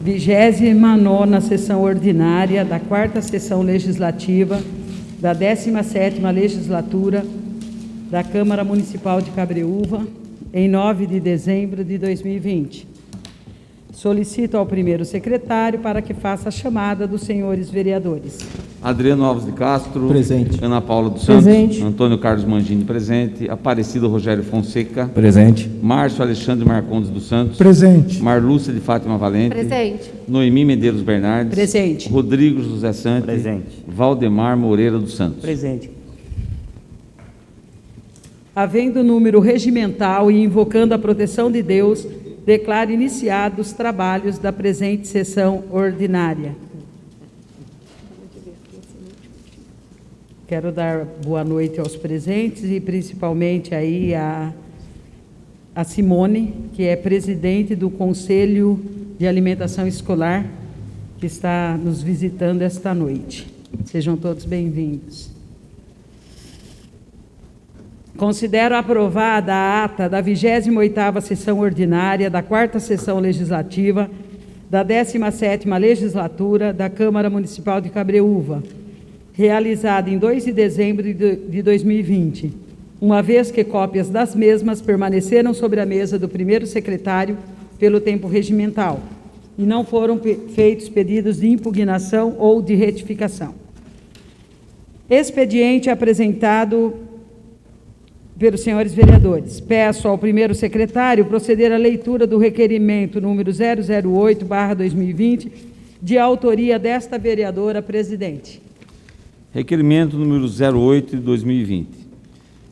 29ª sessão ordinária da 4ª sessão legislativa da 17ª legislatura da Câmara Municipal de Cabreúva, em 9 de dezembro de 2020. Solicito ao primeiro secretário para que faça a chamada dos senhores vereadores. Adriano Alves de Castro. Presente. Ana Paula dos Santos. Presente. Antônio Carlos Mangini, presente. Aparecido Rogério Fonseca. Presente. Márcio Alexandre Marcondes dos Santos. Presente. Marlúcia de Fátima Valente. Presente. Noemi Medeiros Bernardes. Presente. Rodrigo José Santos. Presente. Valdemar Moreira dos Santos. Presente. Havendo número regimental e invocando a proteção de Deus, declaro iniciados os trabalhos da presente sessão ordinária. Quero dar boa noite aos presentes e principalmente aí a Simone, que é presidente do Conselho de Alimentação Escolar, que está nos visitando esta noite. Sejam todos bem-vindos. Considero aprovada a ata da 28ª sessão ordinária da 4ª sessão legislativa da 17ª legislatura da Câmara Municipal de Cabreúva, realizada em 2 de dezembro de 2020, uma vez que cópias das mesmas permaneceram sobre a mesa do primeiro secretário pelo tempo regimental e não foram feitos pedidos de impugnação ou de retificação. Expediente apresentado pelos senhores vereadores. Peço ao primeiro secretário proceder à leitura do requerimento número 008/2020, de autoria desta vereadora presidente. Requerimento número 08 de 2020.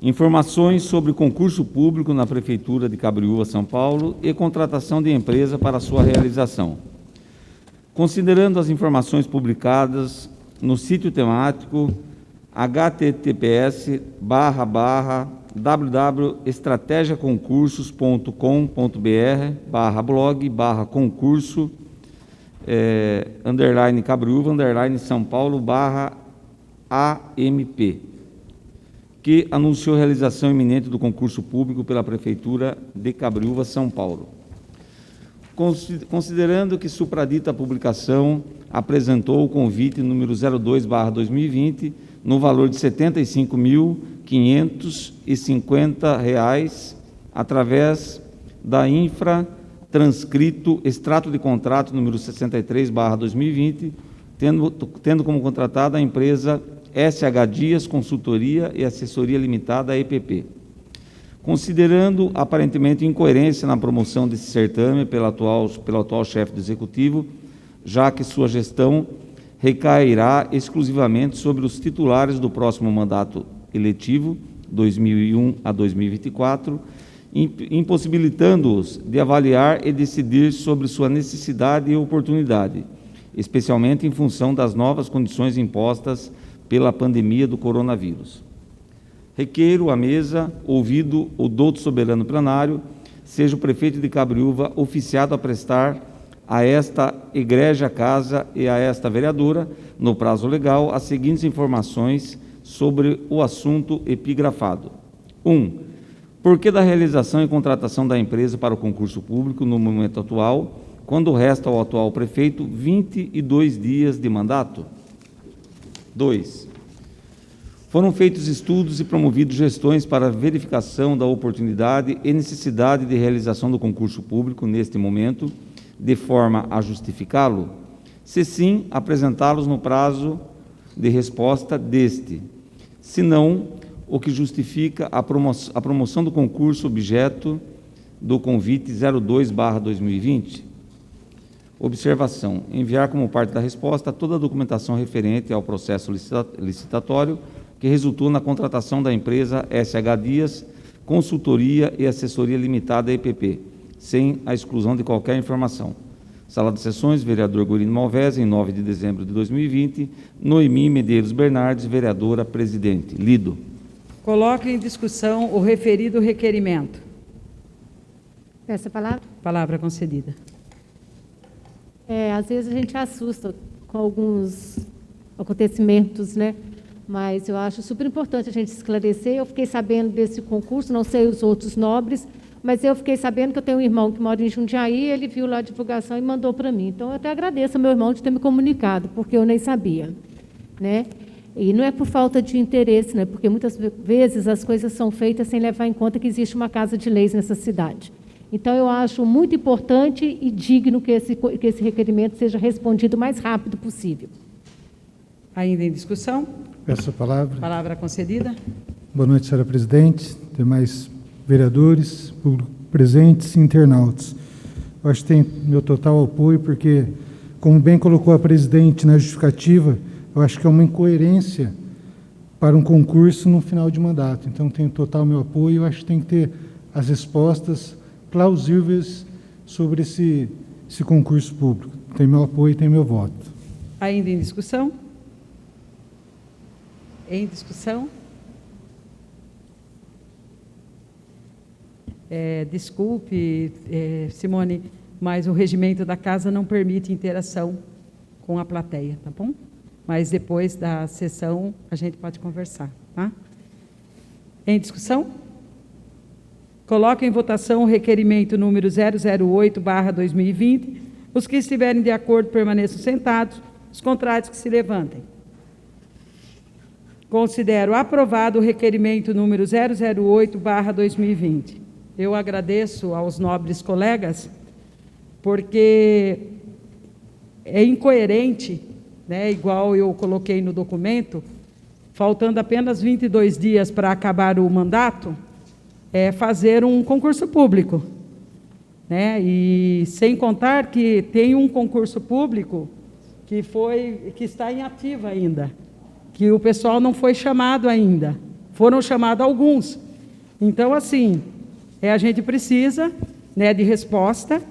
Informações sobre concurso público na Prefeitura de Cabreúva, São Paulo e contratação de empresa para sua realização. Considerando as informações publicadas no sítio temático https://www.estrategiaconcursos.com.br/blog/concurso _Cabreúva_São Paulo/AMP, que anunciou realização iminente do concurso público pela Prefeitura de Cabreúva, São Paulo. Considerando que supradita publicação apresentou o convite número 02/2020, no valor de R$ 75.550, através da infra transcrito extrato de contrato número 63/2020, tendo como contratada a empresa SH Dias Consultoria e Assessoria Limitada, EPP. Considerando aparentemente incoerência na promoção desse certame pelo atual chefe do Executivo, já que sua gestão recairá exclusivamente sobre os titulares do próximo mandato eletivo, 2001 a 2024, impossibilitando-os de avaliar e decidir sobre sua necessidade e oportunidade, especialmente em função das novas condições impostas pela pandemia do coronavírus. Requeiro à mesa, ouvido o douto soberano plenário, seja o prefeito de Cabreúva oficiado a prestar a esta egrégia casa e a esta vereadora, no prazo legal, as seguintes informações sobre o assunto epigrafado. 1. Por que da realização e contratação da empresa para o concurso público no momento atual, quando resta ao atual prefeito 22 dias de mandato? 2. Foram feitos estudos e promovidos gestões para verificação da oportunidade e necessidade de realização do concurso público neste momento, de forma a justificá-lo? Se sim, apresentá-los no prazo de resposta deste. Se não, o que justifica a promoção do concurso objeto do convite 02/2020? Observação: enviar como parte da resposta toda a documentação referente ao processo licitatório que resultou na contratação da empresa SH Dias Consultoria e Assessoria Limitada, EPP, sem a exclusão de qualquer informação. Sala de Sessões, vereador Gorino Malvese, em 9 de dezembro de 2020, Noemi Medeiros Bernardes, vereadora presidente. Lido. Coloco em discussão o referido requerimento. Peço a palavra. Palavra concedida. Às vezes a gente assusta com alguns acontecimentos, né? Mas eu acho super importante a gente esclarecer. Eu fiquei sabendo desse concurso, não sei os outros nobres. mas eu fiquei sabendo que eu tenho um irmão que mora em Jundiaí, ele viu lá a divulgação e mandou para mim. Então, eu até agradeço ao meu irmão de ter me comunicado, porque eu nem sabia, né? E não é por falta de interesse, né? Porque muitas vezes as coisas são feitas sem levar em conta que existe uma casa de leis nessa cidade. Então, eu acho muito importante e digno que esse requerimento seja respondido o mais rápido possível. Ainda em discussão? Peço a palavra. Palavra concedida. Boa noite, senhora presidente, demais vereadores, público presentes e internautas. Eu acho que tem meu total apoio, porque, como bem colocou a presidente na justificativa, eu acho que é uma incoerência para um concurso no final de mandato. Então, tenho total meu apoio. Eu acho que tem que ter as respostas plausíveis sobre esse concurso público. Tem meu apoio e tem meu voto. Ainda em discussão? Em discussão? Desculpe, Simone, mas o regimento da casa não permite interação com a plateia, tá bom? Mas depois da sessão a gente pode conversar, tá? Em discussão? Coloco em votação o requerimento número 008/2020. Os que estiverem de acordo permaneçam sentados, os contrários que se levantem. Considero aprovado o requerimento número 008/2020. Eu agradeço aos nobres colegas, porque é incoerente, né, igual eu coloquei no documento, faltando apenas 22 dias para acabar o mandato, fazer um concurso público, né? E sem contar que tem um concurso público que está em ativa ainda, que o pessoal não foi chamado ainda, foram chamados alguns. Então, assim, a gente precisa, né, de resposta,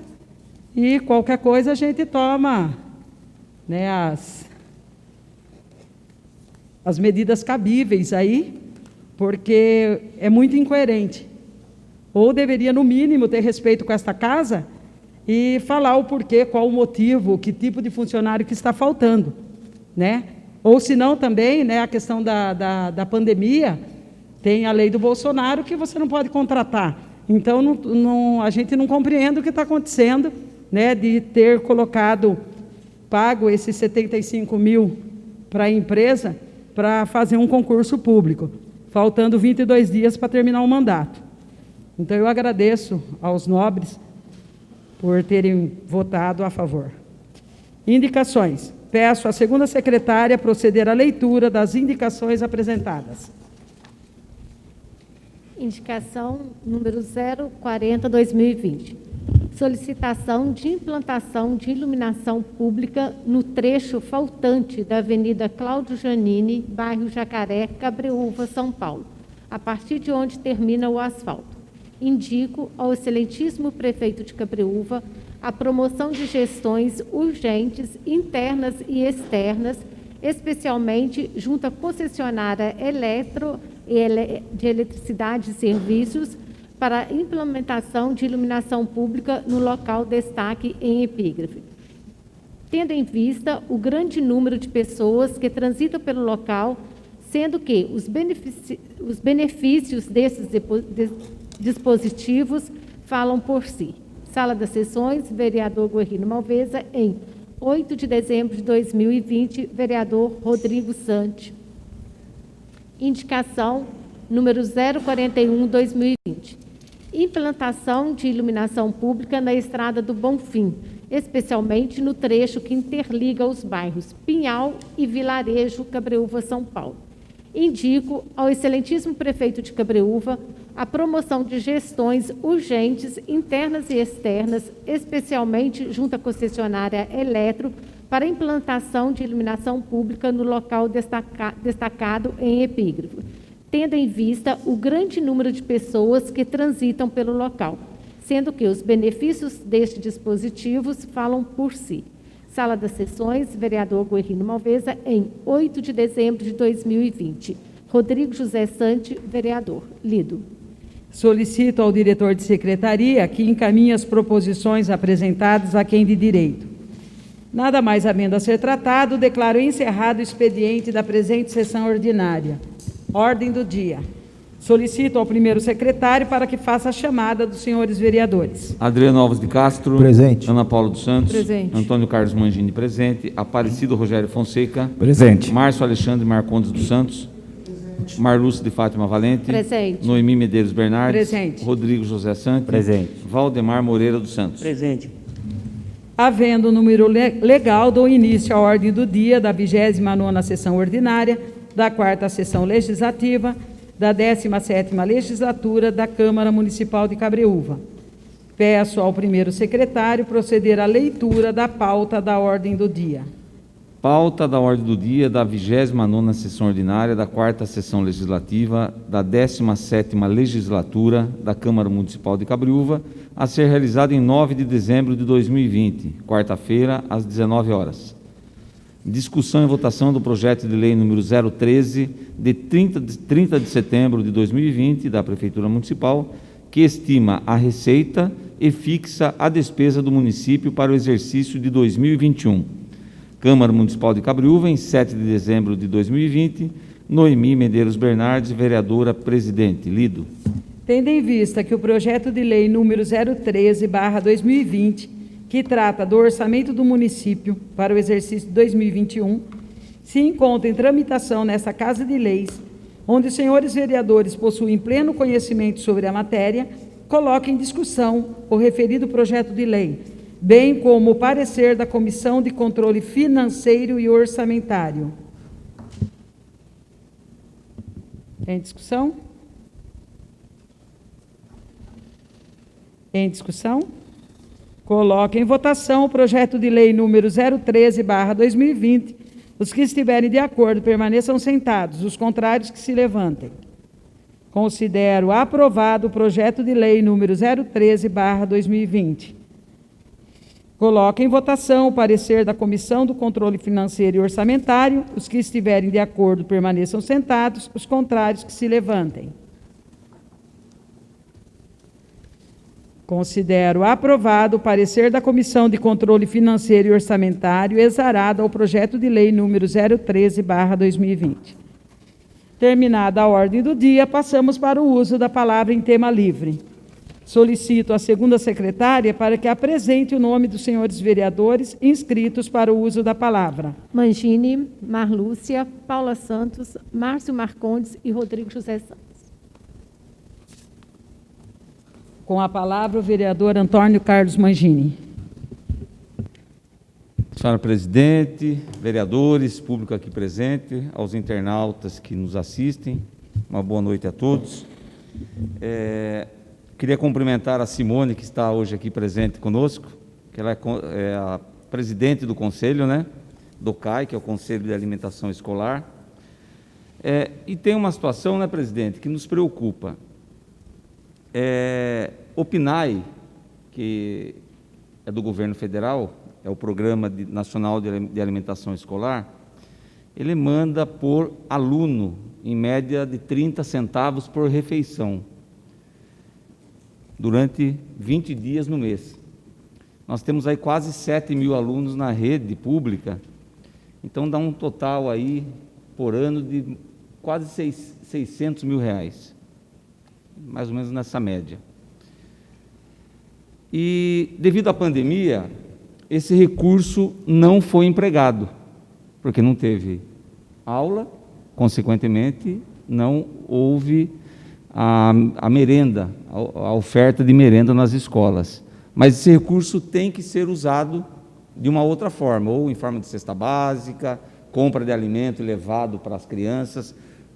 e qualquer coisa a gente toma, né, as medidas cabíveis aí, porque é muito incoerente. Ou deveria, no mínimo, ter respeito com esta casa e falar o porquê, qual o motivo, que tipo de funcionário que está faltando, né? Ou se não também, né, a questão da pandemia, tem a lei do Bolsonaro que você não pode contratar. Então, a gente não compreende o que está acontecendo, né, de ter pago esses 75 mil para a empresa para fazer um concurso público, faltando 22 dias para terminar o mandato. Então, eu agradeço aos nobres por terem votado a favor. Indicações. Peço à segunda secretária proceder à leitura das indicações apresentadas. Indicação número 040/2020. Solicitação de implantação de iluminação pública no trecho faltante da Avenida Cláudio Janine, bairro Jacaré, Cabreúva, São Paulo, a partir de onde termina o asfalto. Indico ao excelentíssimo prefeito de Cabreúva a promoção de gestões urgentes, internas e externas, especialmente junto à concessionária de eletricidade e serviços, para a implementação de iluminação pública no local destaque em epígrafe. Tendo em vista o grande número de pessoas que transitam pelo local, sendo que os benefícios desses dispositivos falam por si. Sala das Sessões, vereador Guerrino Malveza, em 8 de dezembro de 2020, vereador Rodrigo Sante. Indicação número 041/2020. Implantação de iluminação pública na Estrada do Bonfim, especialmente no trecho que interliga os bairros Pinhal e Vilarejo, Cabreúva, São Paulo. Indico ao excelentíssimo prefeito de Cabreúva a promoção de gestões urgentes, internas e externas, especialmente junto à concessionária Eletro, para a implantação de iluminação pública no local destacado em epígrafe, tendo em vista o grande número de pessoas que transitam pelo local, sendo que os benefícios destes dispositivos falam por si. Sala das Sessões, vereador Guerrino Malveza, em 8 de dezembro de 2020. Rodrigo José Sante, vereador. Lido. Solicito ao diretor de secretaria que encaminhe as proposições apresentadas a quem de direito. Nada mais havendo a ser tratado, declaro encerrado o expediente da presente sessão ordinária. Ordem do dia. Solicito ao primeiro secretário para que faça a chamada dos senhores vereadores. Adriano Alves de Castro. Presente. Ana Paula dos Santos. Presente. Antônio Carlos Mangini, presente. Aparecido Rogério Fonseca. Presente. Márcio Alexandre Marcondes dos Santos. Marlúcio de Fátima Valente. Presente. Noemi Medeiros Bernardes. Presente. Rodrigo José Santos. Presente. Valdemar Moreira dos Santos. Presente. Havendo o número legal, dou início à ordem do dia da 29ª sessão ordinária, da 4ª sessão legislativa, da 17ª legislatura da Câmara Municipal de Cabreúva. Peço ao primeiro secretário proceder à leitura da pauta da ordem do dia. Pauta da ordem do dia da 29ª sessão ordinária da 4ª sessão legislativa da 17ª legislatura da Câmara Municipal de Cabreúva, a ser realizada em 9 de dezembro de 2020, quarta-feira, às 19 horas. Discussão e votação do projeto de lei número 013, de 30 de setembro de 2020, da Prefeitura Municipal, que estima a receita e fixa a despesa do município para o exercício de 2021. Câmara Municipal de Cabreúva, em 7 de dezembro de 2020, Noemi Medeiros Bernardes, vereadora presidente. Lido. Tendo em vista que o projeto de lei número 013/2020, que trata do orçamento do município para o exercício de 2021, se encontra em tramitação nesta Casa de Leis, onde os senhores vereadores possuem pleno conhecimento sobre a matéria, coloque em discussão o referido projeto de lei, bem como o parecer da Comissão de Controle Financeiro e Orçamentário. Em discussão? Em discussão? Coloque em votação o projeto de lei número 013/2020. Os que estiverem de acordo permaneçam sentados, os contrários que se levantem. Considero aprovado o projeto de lei número 013/2020. Coloque em votação o parecer da Comissão do Controle Financeiro e Orçamentário. Os que estiverem de acordo permaneçam sentados, os contrários que se levantem. Considero aprovado o parecer da Comissão de Controle Financeiro e Orçamentário exarado ao projeto de lei número 013/2020. Terminada a ordem do dia, passamos para o uso da palavra em tema livre. Solicito a segunda secretária para que apresente o nome dos senhores vereadores inscritos para o uso da palavra. Mangini, Marlúcia, Paula Santos, Márcio Marcondes e Rodrigo José Santos. Com a palavra, o vereador Antônio Carlos Mangini. Senhora presidente, vereadores, público aqui presente, aos internautas que nos assistem, uma boa noite a todos. Queria cumprimentar a Simone, que está hoje aqui presente conosco, que ela é a presidente do conselho, né, do CAI, que é o Conselho de Alimentação Escolar. E tem uma situação, né, presidente, que nos preocupa. O PNAE, que é do governo federal, é o Programa Nacional de Alimentação Escolar, ele manda por aluno, em média de 30 centavos por refeição, durante 20 dias no mês. Nós temos aí quase 7 mil alunos na rede pública, então dá um total aí, por ano, de quase 600 mil reais, mais ou menos nessa média. E, devido à pandemia, esse recurso não foi empregado, porque não teve aula, consequentemente, não houve a merenda, a oferta de merenda nas escolas. Mas esse recurso tem que ser usado de uma outra forma, ou em forma de cesta básica, compra de alimento levado para as crianças.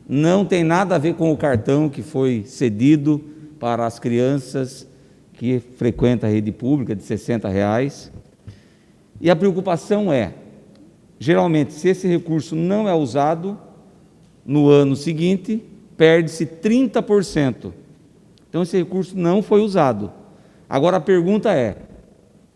Não tem nada a ver com o cartão que foi cedido para as crianças que frequentam a rede pública, de R$60. E a preocupação geralmente, se esse recurso não é usado, no ano seguinte, perde-se 30%. Então, esse recurso não foi usado. Agora, a pergunta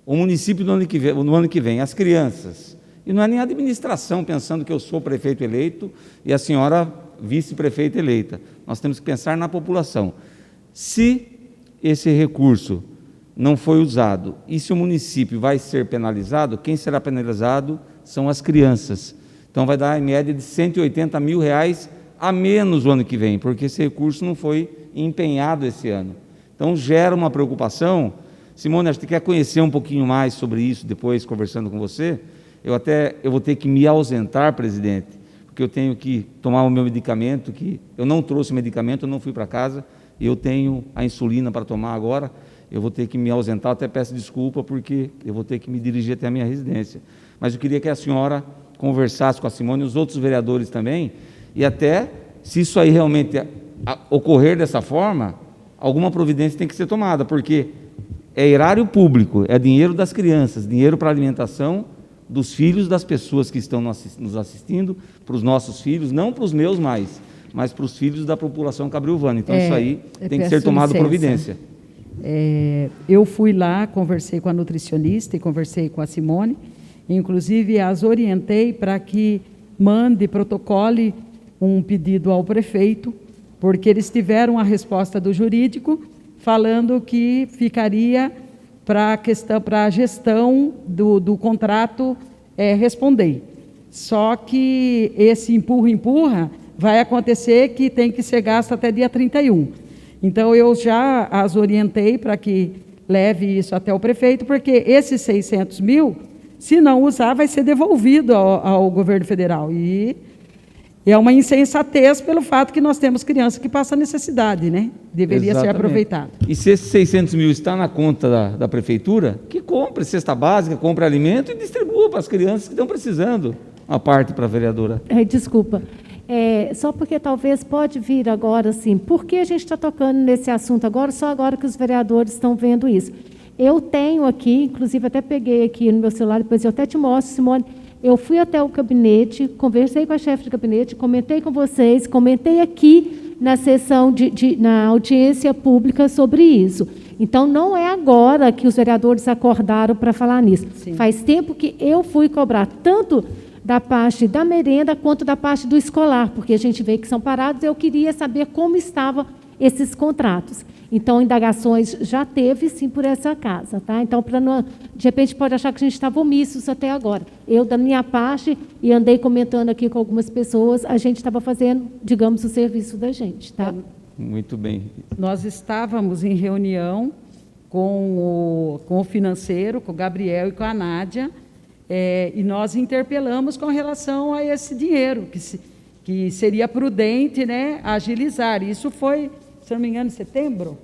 o município no ano que vem, as crianças, e não é nem a administração pensando que eu sou prefeito eleito e a senhora vice-prefeita eleita. Nós temos que pensar na população. Se esse recurso não foi usado e se o município vai ser penalizado, quem será penalizado são as crianças. Então vai dar em média de R$180 mil a menos o ano que vem, porque esse recurso não foi empenhado esse ano. Então, gera uma preocupação. Simone, acho que quer conhecer um pouquinho mais sobre isso depois, conversando com você. Eu vou ter que me ausentar, presidente, porque eu tenho que tomar o meu medicamento, que eu não trouxe medicamento, eu não fui para casa, e eu tenho a insulina para tomar agora. Eu vou ter que me ausentar, até peço desculpa, porque eu vou ter que me dirigir até a minha residência. Mas eu queria que a senhora conversasse com a Simone e os outros vereadores também, e até, se isso aí realmente ocorrer dessa forma, alguma providência tem que ser tomada, porque é erário público, é dinheiro das crianças, dinheiro para alimentação dos filhos das pessoas que estão nos assistindo, para os nossos filhos, não para os meus mais, mas para os filhos da população cabriuvana. Então, isso aí tem que ser tomado providência. Eu fui lá, conversei com a nutricionista e conversei com a Simone, inclusive as orientei para que protocole um pedido ao prefeito, porque eles tiveram a resposta do jurídico falando que ficaria para a gestão do contrato responder. Só que esse empurra vai acontecer que tem que ser gasto até dia 31. Então, eu já as orientei para que leve isso até o prefeito, porque esses 600 mil, se não usar, vai ser devolvido ao governo federal. E é uma insensatez pelo fato que nós temos crianças que passam necessidade, né? Deveria ser aproveitado. E se esses 600 mil está na conta da prefeitura, que compre cesta básica, compre alimento e distribua para as crianças que estão precisando. Uma parte para a vereadora. Desculpa. Só porque talvez pode vir agora, assim, por que a gente está tocando nesse assunto agora, só agora que os vereadores estão vendo isso? Eu tenho aqui, inclusive até peguei aqui no meu celular, depois eu até te mostro, Simone, eu fui até o gabinete, conversei com a chefe de gabinete, comentei com vocês, comentei aqui na sessão, na audiência pública sobre isso. Então, não é agora que os vereadores acordaram para falar nisso. Sim. Faz tempo que eu fui cobrar tanto da parte da merenda quanto da parte do escolar, porque a gente vê que são parados, eu queria saber como estavam esses contratos. Então, indagações já teve, sim, por essa casa, tá? Então, de repente, pode achar que a gente estava omissos até agora. Eu, da minha parte, e andei comentando aqui com algumas pessoas, a gente estava fazendo, digamos, o serviço da gente, tá? Muito bem. Nós estávamos em reunião com o financeiro, com o Gabriel e com a Nádia, e nós interpelamos com relação a esse dinheiro, que seria prudente, né, agilizar. Isso foi, se não me engano, em setembro?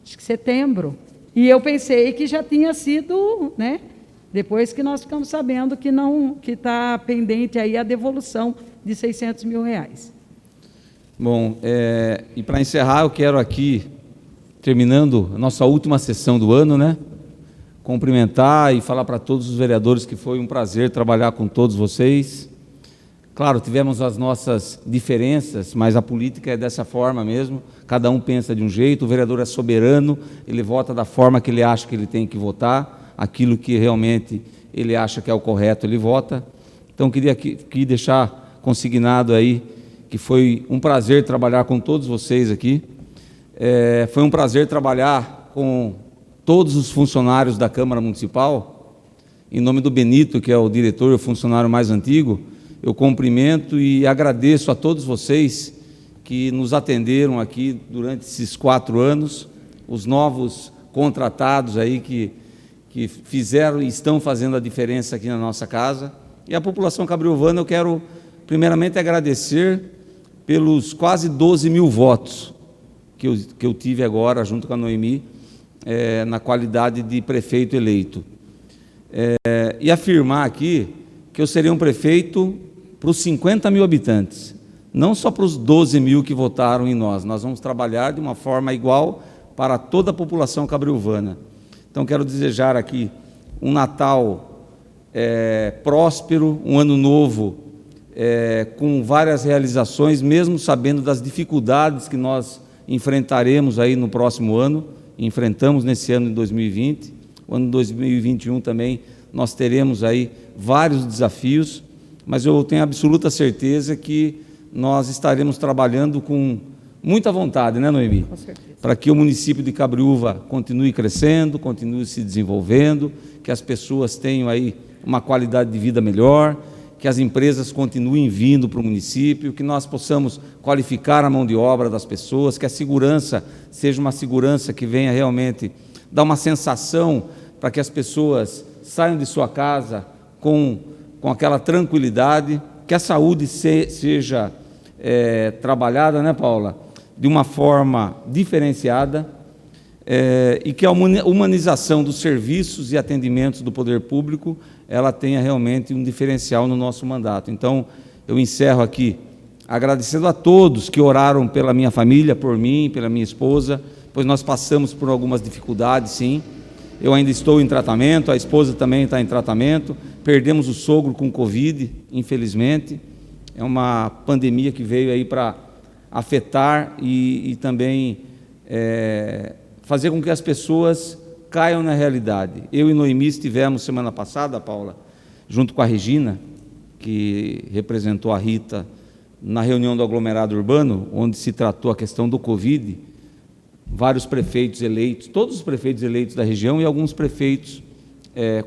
Acho que setembro. E eu pensei que já tinha sido, né, depois que nós ficamos sabendo que está pendente aí a devolução de 600 mil reais. Bom, e para encerrar, eu quero aqui, terminando a nossa última sessão do ano, né, cumprimentar e falar para todos os vereadores que foi um prazer trabalhar com todos vocês. Claro, tivemos as nossas diferenças, mas a política é dessa forma mesmo, cada um pensa de um jeito, o vereador é soberano, ele vota da forma que ele acha que ele tem que votar, aquilo que realmente ele acha que é o correto, ele vota. Então, queria aqui deixar consignado aí que foi um prazer trabalhar com todos vocês aqui, foi um prazer trabalhar com todos os funcionários da Câmara Municipal. Em nome do Benito, que é o diretor e o funcionário mais antigo, eu cumprimento e agradeço a todos vocês que nos atenderam aqui durante esses 4 anos, os novos contratados aí que fizeram e estão fazendo a diferença aqui na nossa casa. E a população cabriuvana, eu quero primeiramente agradecer pelos quase 12 mil votos que eu tive agora, junto com a Noemi, na qualidade de prefeito eleito. E afirmar aqui que eu serei um prefeito para os 50 mil habitantes, não só para os 12 mil que votaram em nós. Nós vamos trabalhar de uma forma igual para toda a população cabriuvana. Então, quero desejar aqui um Natal próspero, um ano novo com várias realizações, mesmo sabendo das dificuldades que nós enfrentaremos aí no próximo ano, enfrentamos nesse ano de 2020, o ano de 2021 também, nós teremos aí vários desafios, mas eu tenho absoluta certeza que nós estaremos trabalhando com muita vontade, né, Noemi? Com certeza. Para que o município de Cabriúva continue crescendo, continue se desenvolvendo, que as pessoas tenham aí uma qualidade de vida melhor, que as empresas continuem vindo para o município, que nós possamos qualificar a mão de obra das pessoas, que a segurança seja uma segurança que venha realmente dar uma sensação para que as pessoas saiam de sua casa com aquela tranquilidade, que a saúde seja trabalhada, né, Paula, de uma forma diferenciada, e que a humanização dos serviços e atendimentos do poder público ela tenha realmente um diferencial no nosso mandato. Então, eu encerro aqui agradecendo a todos que oraram pela minha família, por mim, pela minha esposa, pois nós passamos por algumas dificuldades, sim. Eu ainda estou em tratamento, a esposa também está em tratamento, perdemos o sogro com Covid, infelizmente. É uma pandemia que veio aí para afetar e também fazer com que as pessoas caiam na realidade. Eu e Noemi estivemos semana passada, Paula, junto com a Regina, que representou a Rita, na reunião do aglomerado urbano, onde se tratou a questão do Covid, vários prefeitos eleitos, todos os prefeitos eleitos da região e alguns prefeitos,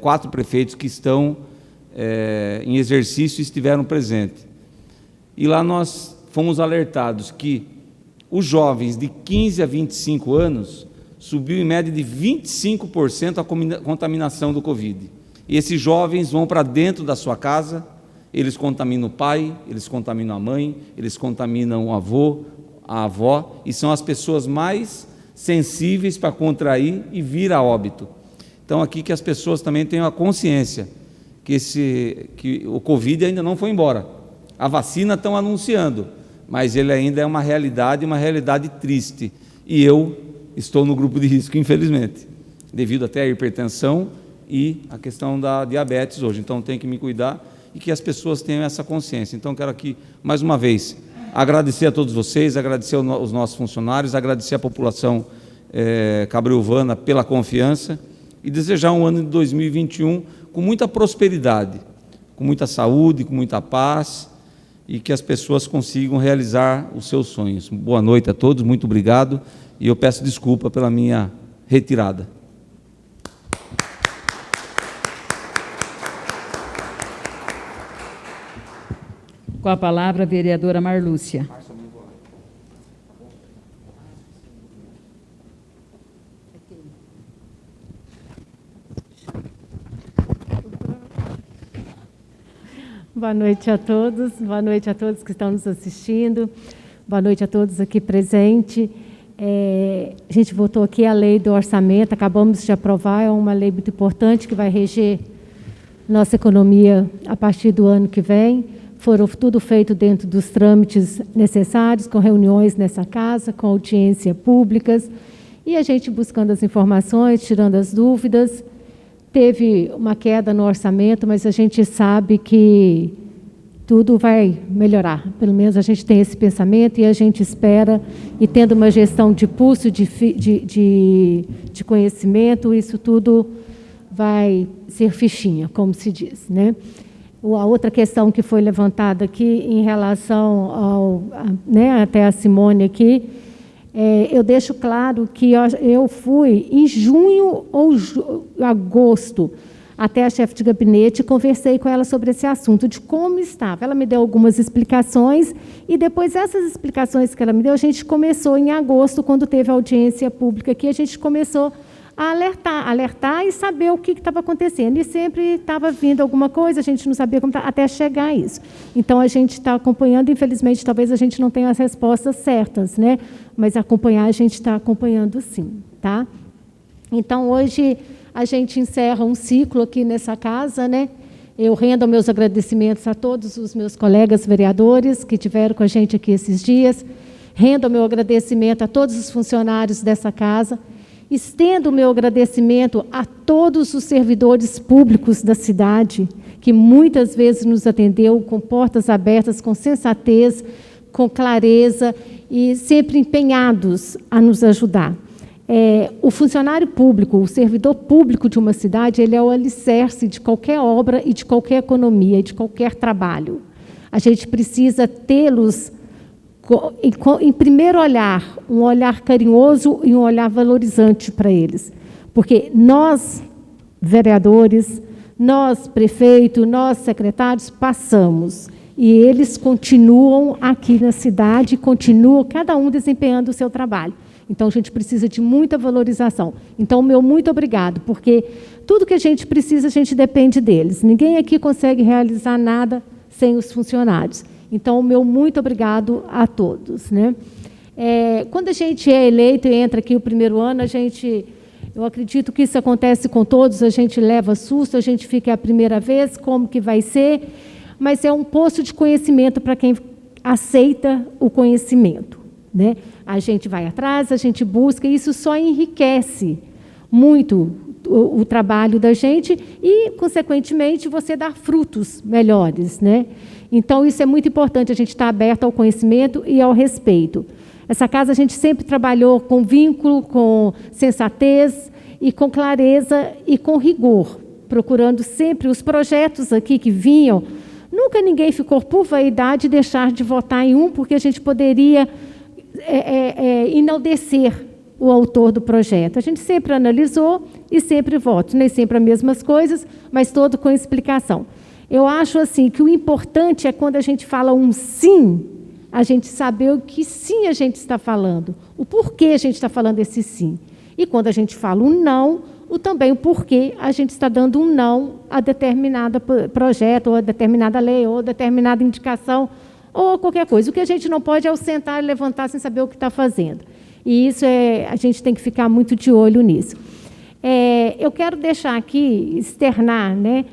4 prefeitos que estão em exercício e estiveram presentes. E lá nós fomos alertados que os jovens de 15 a 25 anos subiu em média de 25% a contaminação do Covid. E esses jovens vão para dentro da sua casa, eles contaminam o pai, eles contaminam a mãe, eles contaminam o avô, a avó, e são as pessoas mais sensíveis para contrair e vir a óbito. Então, aqui que as pessoas também tenham a consciência que o Covid ainda não foi embora. A vacina estão anunciando, mas ele ainda é uma realidade triste. E eu estou no grupo de risco, infelizmente, devido até à hipertensão e à questão da diabetes hoje. Então, tenho que me cuidar e que as pessoas tenham essa consciência. Então, quero aqui, mais uma vez, agradecer a todos vocês, agradecer aos nossos funcionários, agradecer à população cabreuvana pela confiança e desejar um ano de 2021 com muita prosperidade, com muita saúde, com muita paz e que as pessoas consigam realizar os seus sonhos. Boa noite a todos, muito obrigado e eu peço desculpa pela minha retirada. Com a palavra, a vereadora Marlúcia. Boa noite a todos que estão nos assistindo, boa noite a todos aqui presentes. A gente votou aqui a lei do orçamento, acabamos de aprovar, é uma lei muito importante que vai reger nossa economia a partir do ano que vem. Foram tudo feito dentro dos trâmites necessários, com reuniões nessa casa, com audiência públicas, e a gente buscando as informações, tirando as dúvidas. Teve uma queda no orçamento, mas a gente sabe que tudo vai melhorar. Pelo menos a gente tem esse pensamento e a gente espera, e tendo uma gestão de pulso, de conhecimento, isso tudo vai ser fichinha, como se diz, né? A outra questão que foi levantada aqui em relação até a Simone aqui, eu deixo claro que eu fui em junho ou agosto até a chefe de gabinete e conversei com ela sobre esse assunto, de como estava. Ela me deu algumas explicações e depois essas explicações que ela me deu, a gente começou em agosto, quando teve a audiência pública aqui, a gente começou a alertar e saber o que estava acontecendo. E sempre estava vindo alguma coisa, a gente não sabia como até chegar a isso. Então, a gente está acompanhando, infelizmente, talvez a gente não tenha as respostas certas, né? Mas acompanhar, a gente está acompanhando sim, tá? Então, hoje, a gente encerra um ciclo aqui nessa casa, né? Eu rendo meus agradecimentos a todos os meus colegas vereadores que estiveram com a gente aqui esses dias, rendo meu agradecimento a todos os funcionários dessa casa, estendo o meu agradecimento a todos os servidores públicos da cidade, que muitas vezes nos atendeu com portas abertas, com sensatez, com clareza e sempre empenhados a nos ajudar. O funcionário público, o servidor público de uma cidade, ele é o alicerce de qualquer obra e de qualquer economia, de qualquer trabalho. A gente precisa tê-los em primeiro olhar, um olhar carinhoso e um olhar valorizante para eles. Porque nós, vereadores, nós, prefeito, nós, secretários, passamos. E eles continuam aqui na cidade, continuam cada um desempenhando o seu trabalho. Então, a gente precisa de muita valorização. Então, o meu muito obrigado, porque tudo que a gente precisa, a gente depende deles. Ninguém aqui consegue realizar nada sem os funcionários. Então, o meu muito obrigado a todos, né? Quando a gente é eleito e entra aqui o primeiro ano, eu acredito que isso acontece com todos, a gente leva susto, a gente fica a primeira vez, como que vai ser, mas é um poço de conhecimento para quem aceita o conhecimento, né? A gente vai atrás, a gente busca, e isso só enriquece muito o trabalho da gente e, consequentemente, você dá frutos melhores, né? Então, isso é muito importante, a gente estar aberto ao conhecimento e ao respeito. Essa casa a gente sempre trabalhou com vínculo, com sensatez e com clareza e com rigor, procurando sempre os projetos aqui que vinham. Nunca ninguém ficou por vaidade deixar de votar em um, porque a gente poderia enaltecer o autor do projeto. A gente sempre analisou e sempre vota, nem sempre as mesmas coisas, mas todo com explicação. Eu acho assim que o importante é quando a gente fala um sim, a gente saber o que sim a gente está falando, o porquê a gente está falando esse sim. E quando a gente fala um não, também o porquê a gente está dando um não a determinado projeto, ou a determinada lei, ou a determinada indicação, ou qualquer coisa. O que a gente não pode é o sentar e levantar sem saber o que está fazendo. E isso a gente tem que ficar muito de olho nisso. Eu quero deixar aqui, externar, né,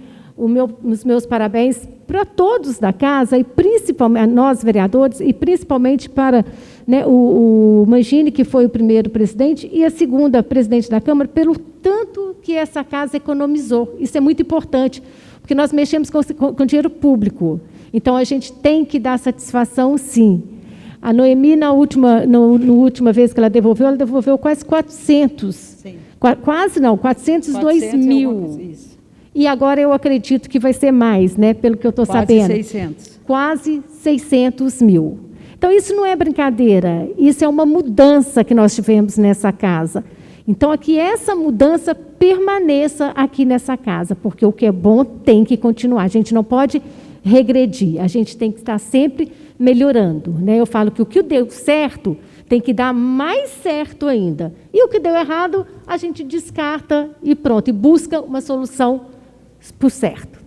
os meus parabéns para todos da casa, e principalmente a nós, vereadores, e principalmente para, né, o Mangini, que foi o primeiro presidente, e a segunda presidente da Câmara, pelo tanto que essa casa economizou. Isso é muito importante, porque nós mexemos com dinheiro público. Então, a gente tem que dar satisfação, sim. A Noemi, na última vez que ela devolveu quase 400. Sim. Quase não, 402 mil. Isso. E agora eu acredito que vai ser mais, né, pelo que eu estou sabendo. Quase 600. Quase 600 mil. Então, isso não é brincadeira, isso é uma mudança que nós tivemos nessa casa. Então, que essa mudança permaneça aqui nessa casa, porque o que é bom tem que continuar. A gente não pode regredir, a gente tem que estar sempre melhorando, né? Eu falo que o que deu certo tem que dar mais certo ainda. E o que deu errado, a gente descarta e pronto, e busca uma solução para o certo.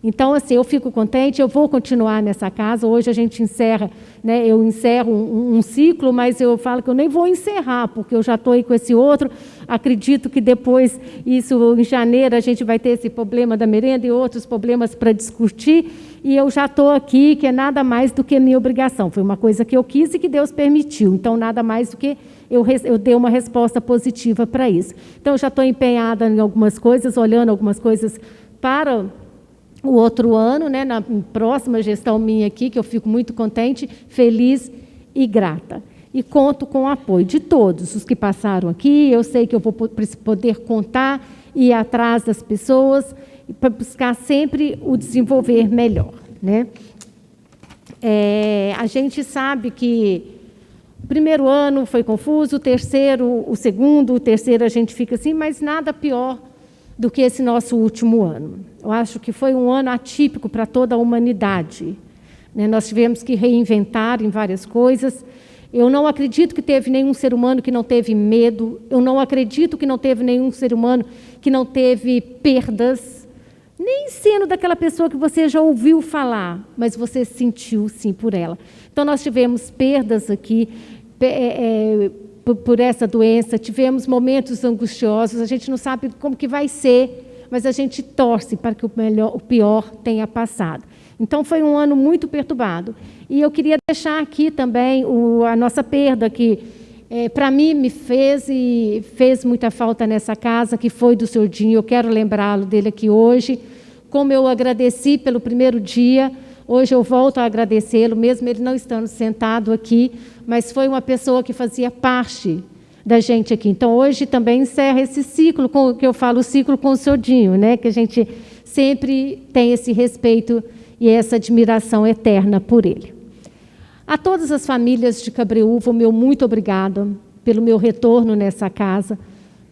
Então, assim, eu fico contente, eu vou continuar nessa casa. Hoje a gente encerra, né, eu encerro um ciclo, mas eu falo que eu nem vou encerrar, porque eu já estou aí com esse outro. Acredito que depois, isso em janeiro, a gente vai ter esse problema da merenda e outros problemas para discutir, e eu já estou aqui, que é nada mais do que minha obrigação. Foi uma coisa que eu quis e que Deus permitiu, então nada mais do que eu dei uma resposta positiva para isso. Então, eu já estou empenhada em algumas coisas, olhando algumas coisas para o outro ano, né, na próxima gestão minha aqui, que eu fico muito contente, feliz e grata. E conto com o apoio de todos os que passaram aqui. Eu sei que eu vou poder contar e ir atrás das pessoas para buscar sempre o desenvolver melhor, né? A gente sabe que o primeiro ano foi confuso, o segundo, o terceiro a gente fica assim, mas nada pior do que esse nosso último ano. Eu acho que foi um ano atípico para toda a humanidade, né? Nós tivemos que reinventar em várias coisas. Eu não acredito que teve nenhum ser humano que não teve medo, eu não acredito que não teve nenhum ser humano que não teve perdas, nem sendo daquela pessoa que você já ouviu falar, mas você sentiu sim por ela. Então, nós tivemos perdas aqui, por essa doença, tivemos momentos angustiosos, a gente não sabe como que vai ser, mas a gente torce para que o pior tenha passado. Então, foi um ano muito perturbado. E eu queria deixar aqui também a nossa perda, que para mim me fez muita falta nessa casa, que foi do Sr. Dinho. Eu quero lembrá-lo dele aqui hoje. Como eu agradeci pelo primeiro dia, hoje eu volto a agradecê-lo, mesmo ele não estando sentado aqui, mas foi uma pessoa que fazia parte da gente aqui. Então, hoje também encerra esse ciclo, que eu falo, o ciclo com o Sr. Dinho, né? Que a gente sempre tem esse respeito e essa admiração eterna por ele. A todas as famílias de Cabreúva, o meu muito obrigada pelo meu retorno nessa casa.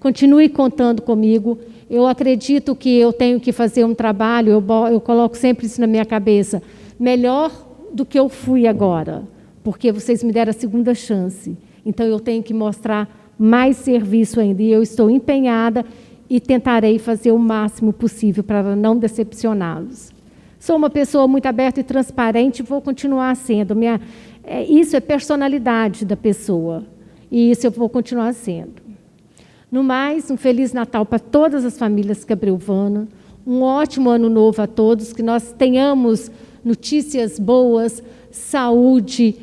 Continue contando comigo. Eu acredito que eu tenho que fazer um trabalho, eu coloco sempre isso na minha cabeça, melhor do que eu fui agora, porque vocês me deram a segunda chance. Então, eu tenho que mostrar mais serviço ainda, e eu estou empenhada e tentarei fazer o máximo possível para não decepcioná-los. Sou uma pessoa muito aberta e transparente, vou continuar sendo. Isso é personalidade da pessoa, e isso eu vou continuar sendo. No mais, um Feliz Natal para todas as famílias cabreuvanas, um ótimo Ano Novo a todos, que nós tenhamos notícias boas, saúde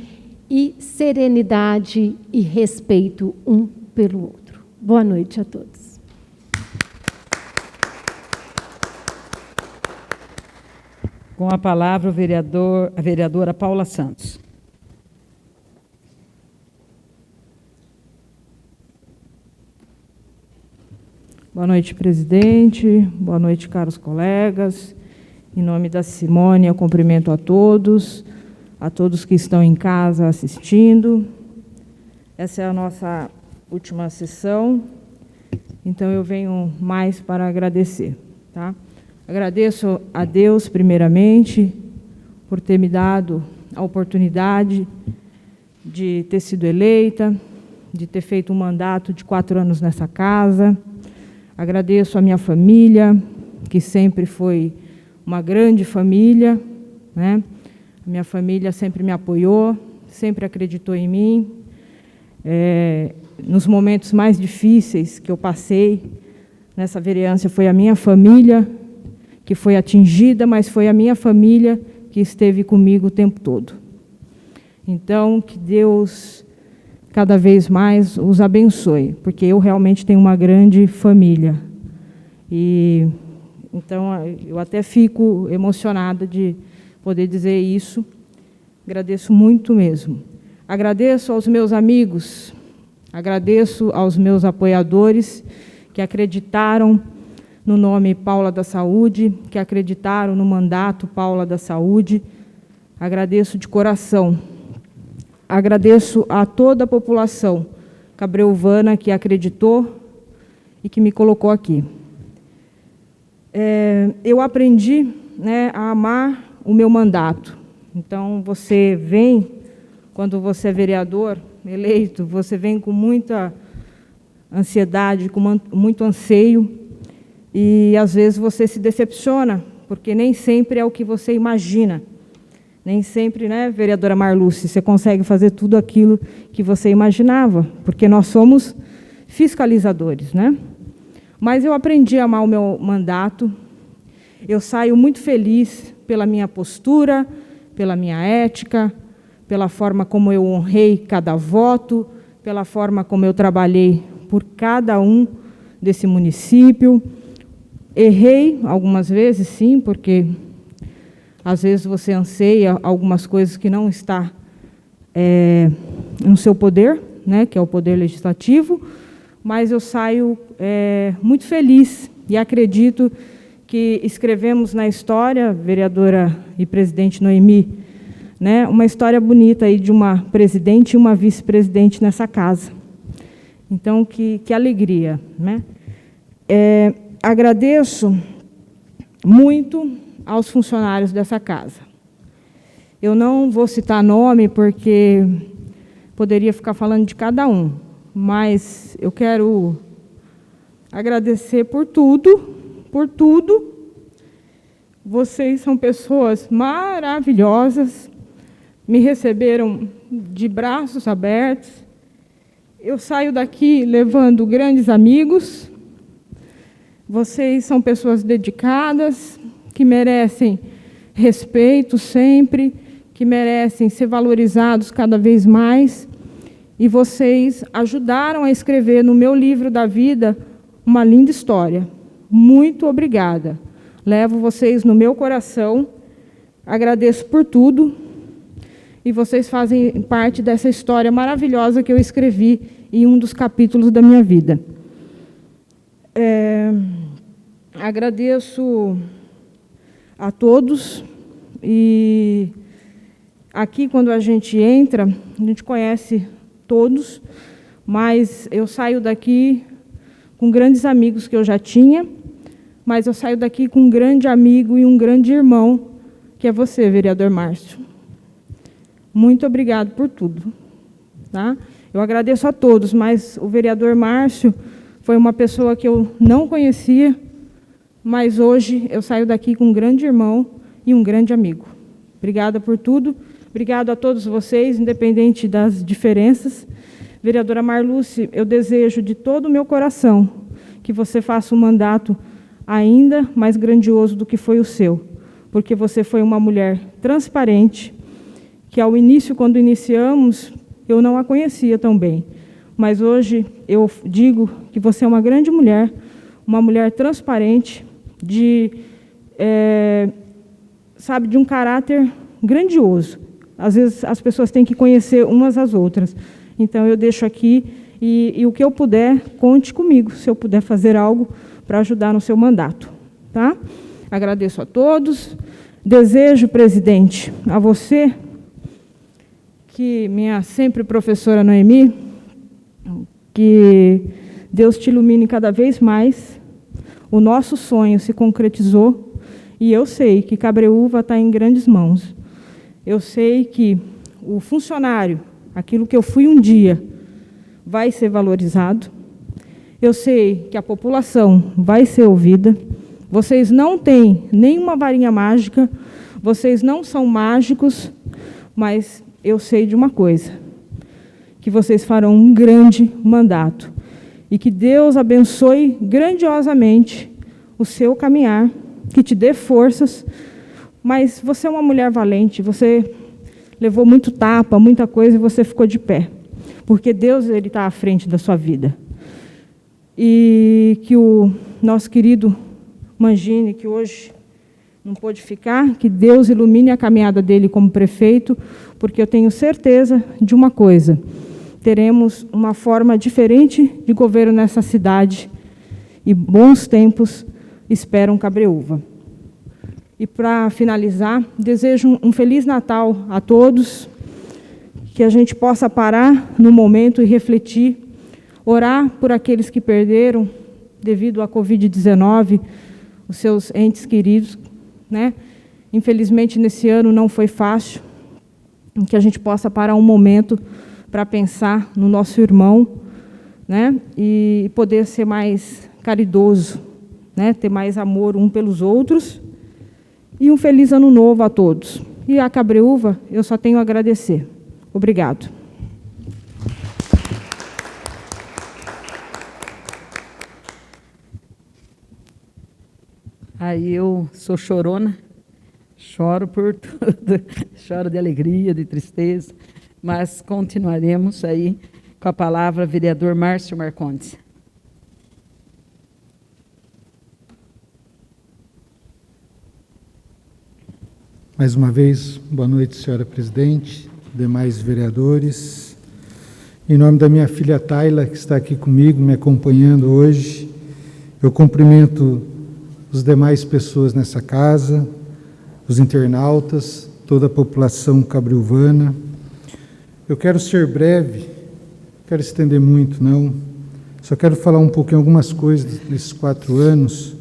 e serenidade e respeito um pelo outro. Boa noite a todos. Com a palavra, a vereadora Paula Santos. Boa noite, presidente. Boa noite, caros colegas. Em nome da Simone, eu cumprimento a todos que estão em casa assistindo. Essa é a nossa última sessão, então eu venho mais para agradecer, tá? Agradeço a Deus, primeiramente, por ter me dado a oportunidade de ter sido eleita, de ter feito um mandato de 4 anos nessa casa. Agradeço a minha família, que sempre foi uma grande família, né? A minha família sempre me apoiou, sempre acreditou em mim. Nos momentos mais difíceis que eu passei nessa vereança, foi a minha família que foi atingida, mas foi a minha família que esteve comigo o tempo todo. Então, que Deus cada vez mais os abençoe, porque eu realmente tenho uma grande família. E então eu até fico emocionada de poder dizer isso. Agradeço muito mesmo. Agradeço aos meus amigos, agradeço aos meus apoiadores que acreditaram no nome Paula da Saúde, que acreditaram no mandato Paula da Saúde. Agradeço de coração. Agradeço a toda a população cabreuvana que acreditou e que me colocou aqui. Eu aprendi, né, a amar o meu mandato. Então, você vem, quando você é vereador eleito, você vem com muita ansiedade, com muito anseio, e às vezes você se decepciona, porque nem sempre é o que você imagina. Nem sempre, né, vereadora Marluce, você consegue fazer tudo aquilo que você imaginava, porque nós somos fiscalizadores, né? Mas eu aprendi a amar o meu mandato. Eu saio muito feliz pela minha postura, pela minha ética, pela forma como eu honrei cada voto, pela forma como eu trabalhei por cada um desse município. Errei algumas vezes, sim, porque às vezes você anseia algumas coisas que não está no seu poder, né, que é o poder legislativo, mas eu saio muito feliz e acredito que escrevemos na história, vereadora e presidente Noemi, né, uma história bonita aí de uma presidente e uma vice-presidente nessa casa. Então, que alegria, né? Agradeço muito aos funcionários dessa casa. Eu não vou citar nome, porque poderia ficar falando de cada um, mas eu quero agradecer por tudo. Vocês são pessoas maravilhosas, me receberam de braços abertos. Eu saio daqui levando grandes amigos. Vocês são pessoas dedicadas, que merecem respeito sempre, que merecem ser valorizados cada vez mais. E vocês ajudaram a escrever no meu livro da vida uma linda história. Muito obrigada. Levo vocês no meu coração, agradeço por tudo, e vocês fazem parte dessa história maravilhosa que eu escrevi em um dos capítulos da minha vida. Agradeço a todos, e aqui, quando a gente entra, a gente conhece todos, mas eu saio daqui com grandes amigos que eu já tinha, mas eu saio daqui com um grande amigo e um grande irmão, que é você, vereador Márcio. Muito obrigado por tudo. Tá? Eu agradeço a todos, mas o vereador Márcio foi uma pessoa que eu não conhecia, mas hoje eu saio daqui com um grande irmão e um grande amigo. Obrigada por tudo. Obrigado a todos vocês, independente das diferenças. Vereadora Marluce, eu desejo de todo o meu coração que você faça um mandato ainda mais grandioso do que foi o seu, porque você foi uma mulher transparente, que ao início, quando iniciamos, eu não a conhecia tão bem, mas hoje eu digo que você é uma grande mulher, uma mulher transparente, de um caráter grandioso. Às vezes as pessoas têm que conhecer umas às outras. Então eu deixo aqui e o que eu puder, conte comigo, se eu puder fazer algo para ajudar no seu mandato. Tá? Agradeço a todos. Desejo, presidente, a você, que minha sempre professora Noemi, que Deus te ilumine cada vez mais. O nosso sonho se concretizou e eu sei que Cabreúva está em grandes mãos. Eu sei que o funcionário, aquilo que eu fui um dia, vai ser valorizado. Eu sei que a população vai ser ouvida. Vocês não têm nenhuma varinha mágica, vocês não são mágicos, mas eu sei de uma coisa, que vocês farão um grande mandato e que Deus abençoe grandiosamente o seu caminhar, que te dê forças, mas você é uma mulher valente, você levou muito tapa, muita coisa e você ficou de pé, porque Deus está à frente da sua vida. E que o nosso querido Mangini, que hoje não pôde ficar, que Deus ilumine a caminhada dele como prefeito, porque eu tenho certeza de uma coisa, teremos uma forma diferente de governo nessa cidade e bons tempos esperam Cabreúva. E para finalizar, desejo um Feliz Natal a todos, que a gente possa parar no momento e refletir, orar por aqueles que perderam, devido à Covid-19, os seus entes queridos, né? Infelizmente, nesse ano não foi fácil, que a gente possa parar um momento para pensar no nosso irmão, né? E poder ser mais caridoso, né? Ter mais amor um pelos outros. E um feliz ano novo a todos. E a Cabreúva, eu só tenho a agradecer. Obrigado. Aí eu sou chorona, choro por tudo, choro de alegria, de tristeza, mas continuaremos aí com a palavra vereador Márcio Marcondes. Mais uma vez, boa noite, senhora presidente, demais vereadores. Em nome da minha filha Tayla, que está aqui comigo, me acompanhando hoje, eu cumprimento as demais pessoas nessa casa, os internautas, toda a população cabreuvana. Eu quero ser breve, não quero estender muito, não. Só quero falar um pouquinho, algumas coisas nesses 4 anos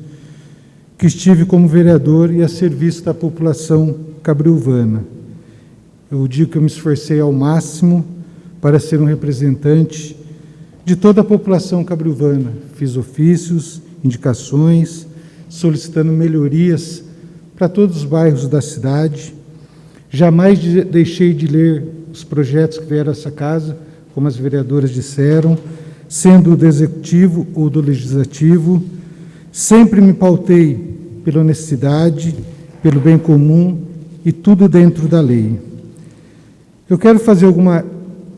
que estive como vereador e a serviço da população cabreuvana. Eu digo que eu me esforcei ao máximo para ser um representante de toda a população cabreuvana. Fiz ofícios, indicações, solicitando melhorias para todos os bairros da cidade. Jamais deixei de ler os projetos que vieram a essa casa, como as vereadoras disseram, sendo do executivo ou do legislativo. Sempre me pautei pela honestidade, pelo bem comum e tudo dentro da lei. Eu quero fazer alguma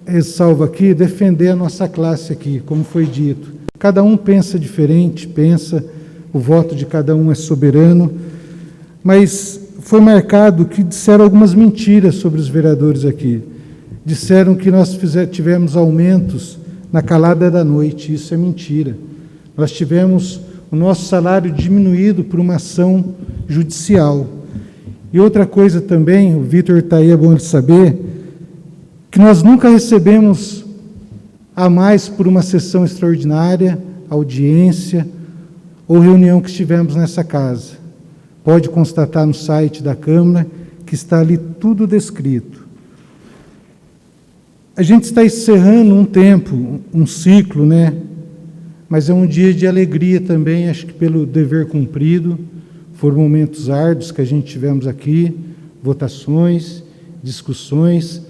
ressalva aqui, defender a nossa classe aqui, como foi dito. Cada um pensa diferente, o voto de cada um é soberano, mas foi marcado que disseram algumas mentiras sobre os vereadores aqui. Disseram que nós tivemos aumentos na calada da noite, isso é mentira. Nós tivemos o nosso salário diminuído por uma ação judicial. E outra coisa também, o Vitor está aí, é bom de saber, que nós nunca recebemos a mais por uma sessão extraordinária, audiência, ou reunião que estivemos nessa casa. Pode constatar no site da Câmara que está ali tudo descrito. A gente está encerrando um tempo, um ciclo, né? Mas é um dia de alegria também, acho que pelo dever cumprido. Foram momentos árduos que a gente tivemos aqui, votações, discussões,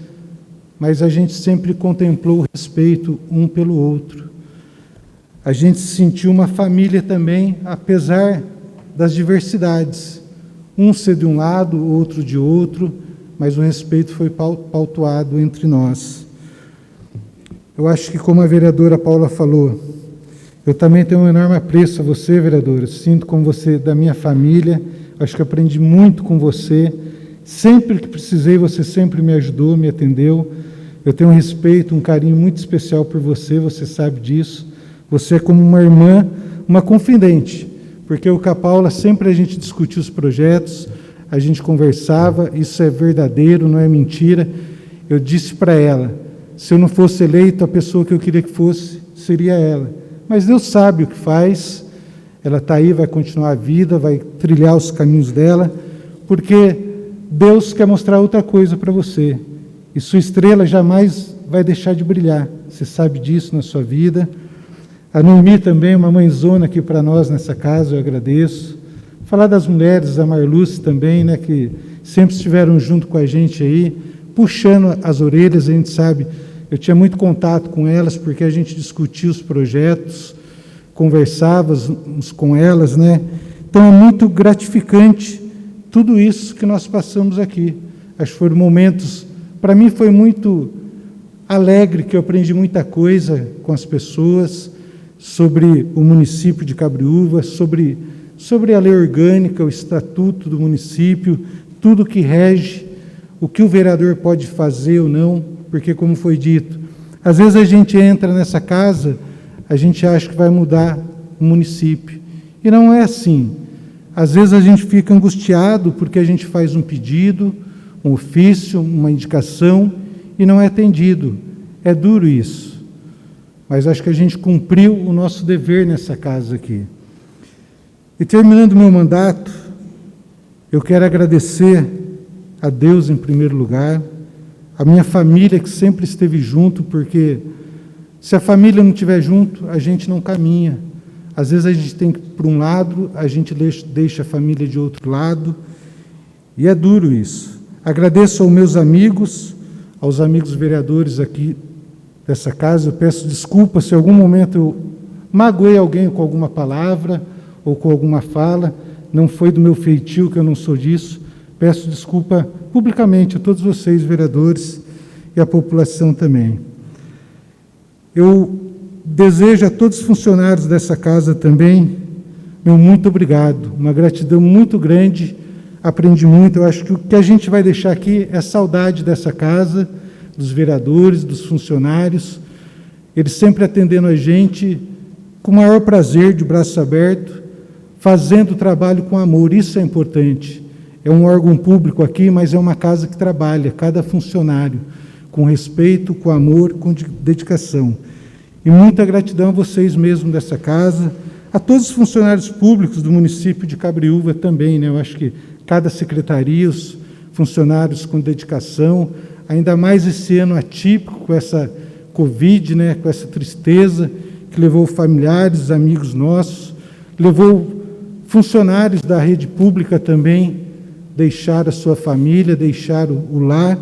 mas a gente sempre contemplou o respeito um pelo outro. A gente se sentiu uma família também, apesar das diversidades. Um ser de um lado, outro de outro, mas o respeito foi pautoado entre nós. Eu acho que, como a vereadora Paula falou, eu também tenho um enorme apreço a você, vereadora. Sinto como você da minha família. Acho que aprendi muito com você. Sempre que precisei, você sempre me ajudou, me atendeu. Eu tenho um respeito, um carinho muito especial por você, você sabe disso. Você é como uma irmã, uma confidente, porque eu com a Paula sempre a gente discutia os projetos, a gente conversava, isso é verdadeiro, não é mentira. Eu disse para ela, se eu não fosse eleito, a pessoa que eu queria que fosse seria ela. Mas Deus sabe o que faz, ela está aí, vai continuar a vida, vai trilhar os caminhos dela, porque Deus quer mostrar outra coisa para você. E sua estrela jamais vai deixar de brilhar. Você sabe disso na sua vida. A Noemi também, uma mãezona aqui para nós nessa casa, eu agradeço. Falar das mulheres, a Marluce também, né, que sempre estiveram junto com a gente aí, puxando as orelhas, a gente sabe. Eu tinha muito contato com elas, porque a gente discutia os projetos, conversávamos com elas, né? Então é muito gratificante tudo isso que nós passamos aqui. Acho que foram momentos, para mim foi muito alegre, que eu aprendi muita coisa com as pessoas, sobre o município de Cabreúva, sobre a lei orgânica, o estatuto do município, tudo que rege, o que o vereador pode fazer ou não, porque, como foi dito, às vezes a gente entra nessa casa, a gente acha que vai mudar o município, e não é assim. Às vezes a gente fica angustiado porque a gente faz um pedido, um ofício, uma indicação, e não é atendido. É duro isso. Mas acho que a gente cumpriu o nosso dever nessa casa aqui. E terminando o meu mandato, eu quero agradecer a Deus em primeiro lugar, a minha família que sempre esteve junto, porque se a família não estiver junto, a gente não caminha. Às vezes a gente tem que ir para um lado, a gente deixa a família de outro lado, e é duro isso. Agradeço aos meus amigos, aos amigos vereadores aqui dessa casa. Eu peço desculpa se em algum momento eu magoei alguém com alguma palavra ou com alguma fala, não foi do meu feitio, que eu não sou disso. Peço desculpa publicamente a todos vocês, vereadores, e a população também. Eu desejo a todos os funcionários dessa casa também, meu muito obrigado, uma gratidão muito grande, aprendi muito. Eu acho que o que a gente vai deixar aqui é saudade dessa casa, dos vereadores, dos funcionários, eles sempre atendendo a gente com o maior prazer, de braço aberto, fazendo o trabalho com amor, isso é importante. É um órgão público aqui, mas é uma casa que trabalha, cada funcionário, com respeito, com amor, com dedicação. E muita gratidão a vocês mesmos dessa casa, a todos os funcionários públicos do município de Cabreúva também, né? Eu acho que cada secretaria, os funcionários com dedicação, ainda mais esse ano atípico, com essa Covid, né? Com essa tristeza, que levou familiares, amigos nossos, levou funcionários da rede pública também, deixar a sua família, deixar o lar,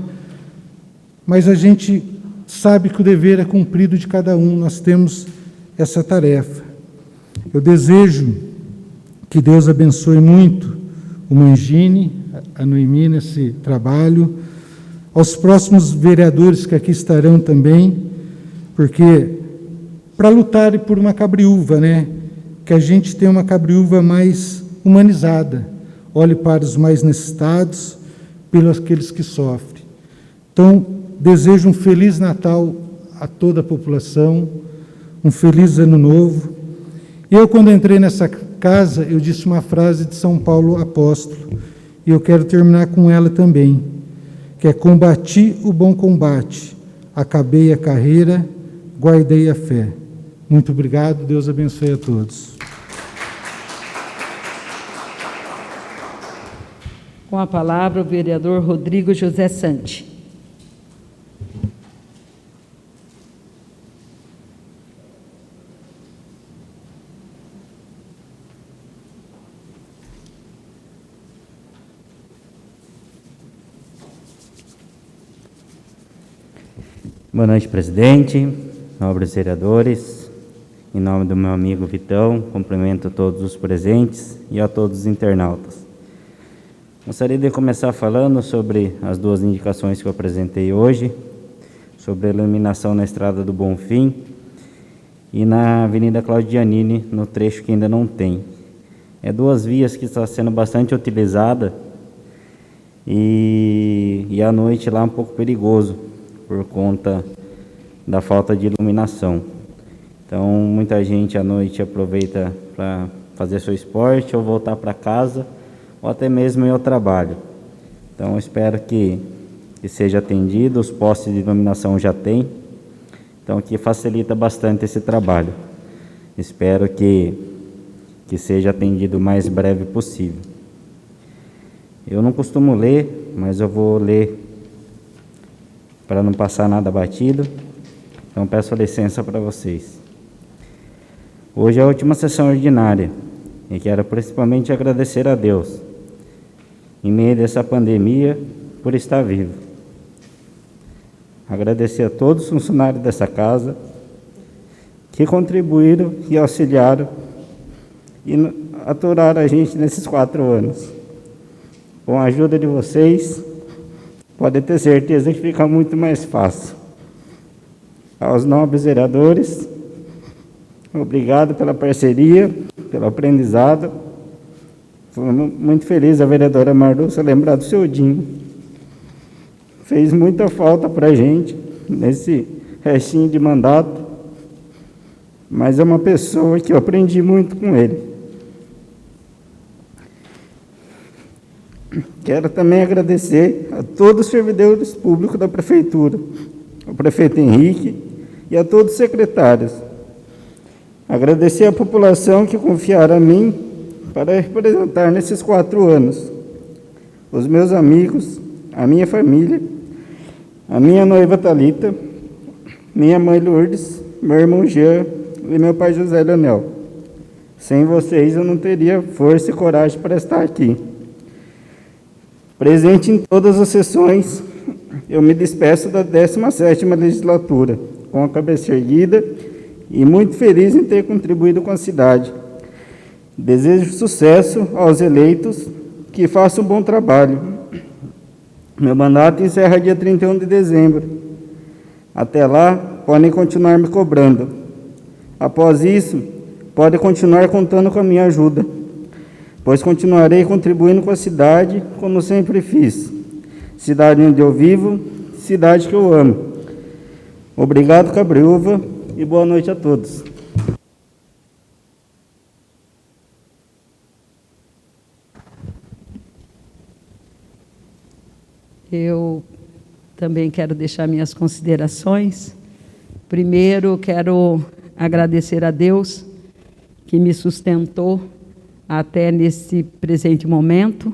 mas a gente sabe que o dever é cumprido de cada um, nós temos essa tarefa. Eu desejo que Deus abençoe muito o Mangini, a Noemi nesse trabalho, aos próximos vereadores que aqui estarão também, porque para lutar por uma Cabreúva, né, que a gente tenha uma Cabreúva mais humanizada, olhe para os mais necessitados, pelos aqueles que sofrem. Então, desejo um Feliz Natal a toda a população, um Feliz Ano Novo. Eu, quando entrei nessa casa, eu disse uma frase de São Paulo apóstolo, e eu quero terminar com ela também, que é: combati o bom combate, acabei a carreira, guardei a fé. Muito obrigado, Deus abençoe a todos. Com a palavra, o vereador Rodrigo José Santi. Boa noite, presidente, nobres vereadores. Em nome do meu amigo Vitão, cumprimento a todos os presentes e a todos os internautas. Gostaria de começar falando sobre as duas indicações que eu apresentei hoje, sobre a iluminação na Estrada do Bonfim e na Avenida Claudianini, no trecho que ainda não tem. É duas vias que estão sendo bastante utilizadas e à noite lá é um pouco perigoso, por conta da falta de iluminação. Então, muita gente à noite aproveita para fazer seu esporte ou voltar para casa, ou até mesmo ir ao trabalho. Então, espero que seja atendido, os postes de iluminação já tem, então que facilita bastante esse trabalho. Espero que seja atendido o mais breve possível. Eu não costumo ler, mas eu vou ler para não passar nada batido, então peço licença para vocês. Hoje é a última sessão ordinária e quero principalmente agradecer a Deus, em meio dessa pandemia, por estar vivo. Agradecer a todos os funcionários dessa casa que contribuíram e auxiliaram e aturaram a gente nesses 4 anos. Com a ajuda de vocês, pode ter certeza que fica muito mais fácil. Aos nobres vereadores, obrigado pela parceria, pelo aprendizado. Fui muito feliz a vereadora Marluce lembrar do seu Dinho. Fez muita falta para a gente nesse restinho de mandato, mas é uma pessoa que eu aprendi muito com ele. Quero também agradecer a todos os servidores públicos da Prefeitura, ao prefeito Henrique e a todos os secretários. Agradecer à população que confiaram a mim para representar nesses 4 anos. Os meus amigos, a minha família, a minha noiva Thalita, minha mãe Lourdes, meu irmão Jean e meu pai José Leonel. Sem vocês eu não teria força e coragem para estar aqui. Presente em todas as sessões, eu me despeço da 17ª legislatura, com a cabeça erguida e muito feliz em ter contribuído com a cidade. Desejo sucesso aos eleitos, que façam um bom trabalho. Meu mandato encerra dia 31 de dezembro. Até lá, podem continuar me cobrando. Após isso, podem continuar contando com a minha ajuda, pois continuarei contribuindo com a cidade, como sempre fiz. Cidade onde eu vivo, cidade que eu amo. Obrigado, Cabreúva, e boa noite a todos. Eu também quero deixar minhas considerações. Primeiro, quero agradecer a Deus que me sustentou até nesse presente momento.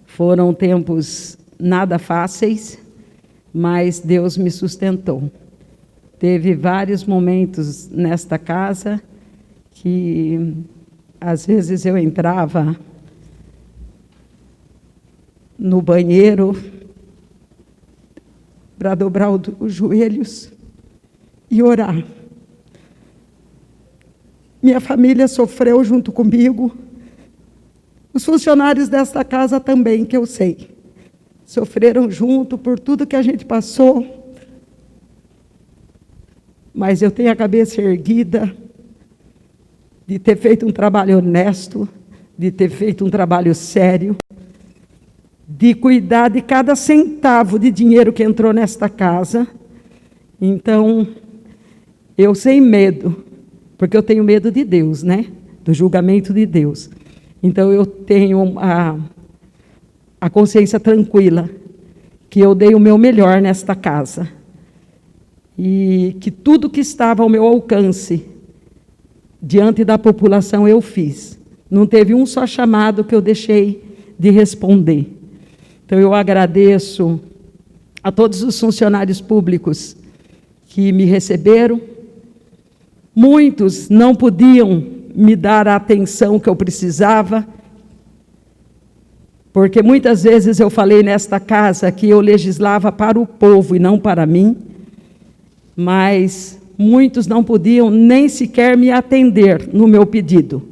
Foram tempos nada fáceis, mas Deus me sustentou. Teve vários momentos nesta casa que, às vezes, eu entrava no banheiro para dobrar os joelhos e orar. Minha família sofreu junto comigo, os funcionários desta casa também, que eu sei, sofreram junto por tudo que a gente passou, mas eu tenho a cabeça erguida de ter feito um trabalho honesto, de ter feito um trabalho sério, de cuidar de cada centavo de dinheiro que entrou nesta casa. Então, eu sem medo, porque eu tenho medo de Deus, né? Do julgamento de Deus. Então, eu tenho a consciência tranquila que eu dei o meu melhor nesta casa e que tudo que estava ao meu alcance diante da população eu fiz. Não teve um só chamado que eu deixei de responder. Então, eu agradeço a todos os funcionários públicos que me receberam. Muitos não podiam me dar a atenção que eu precisava, porque muitas vezes eu falei nesta casa que eu legislava para o povo e não para mim, mas muitos não podiam nem sequer me atender no meu pedido,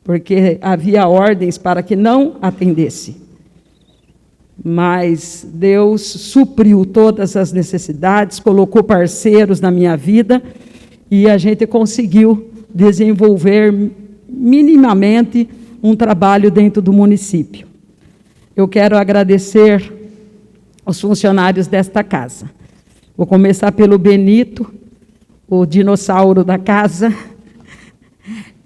porque havia ordens para que não atendesse. Mas Deus supriu todas as necessidades, colocou parceiros na minha vida e a gente conseguiu desenvolver minimamente um trabalho dentro do município. Eu quero agradecer aos funcionários desta casa. Vou começar pelo Benito, o dinossauro da casa,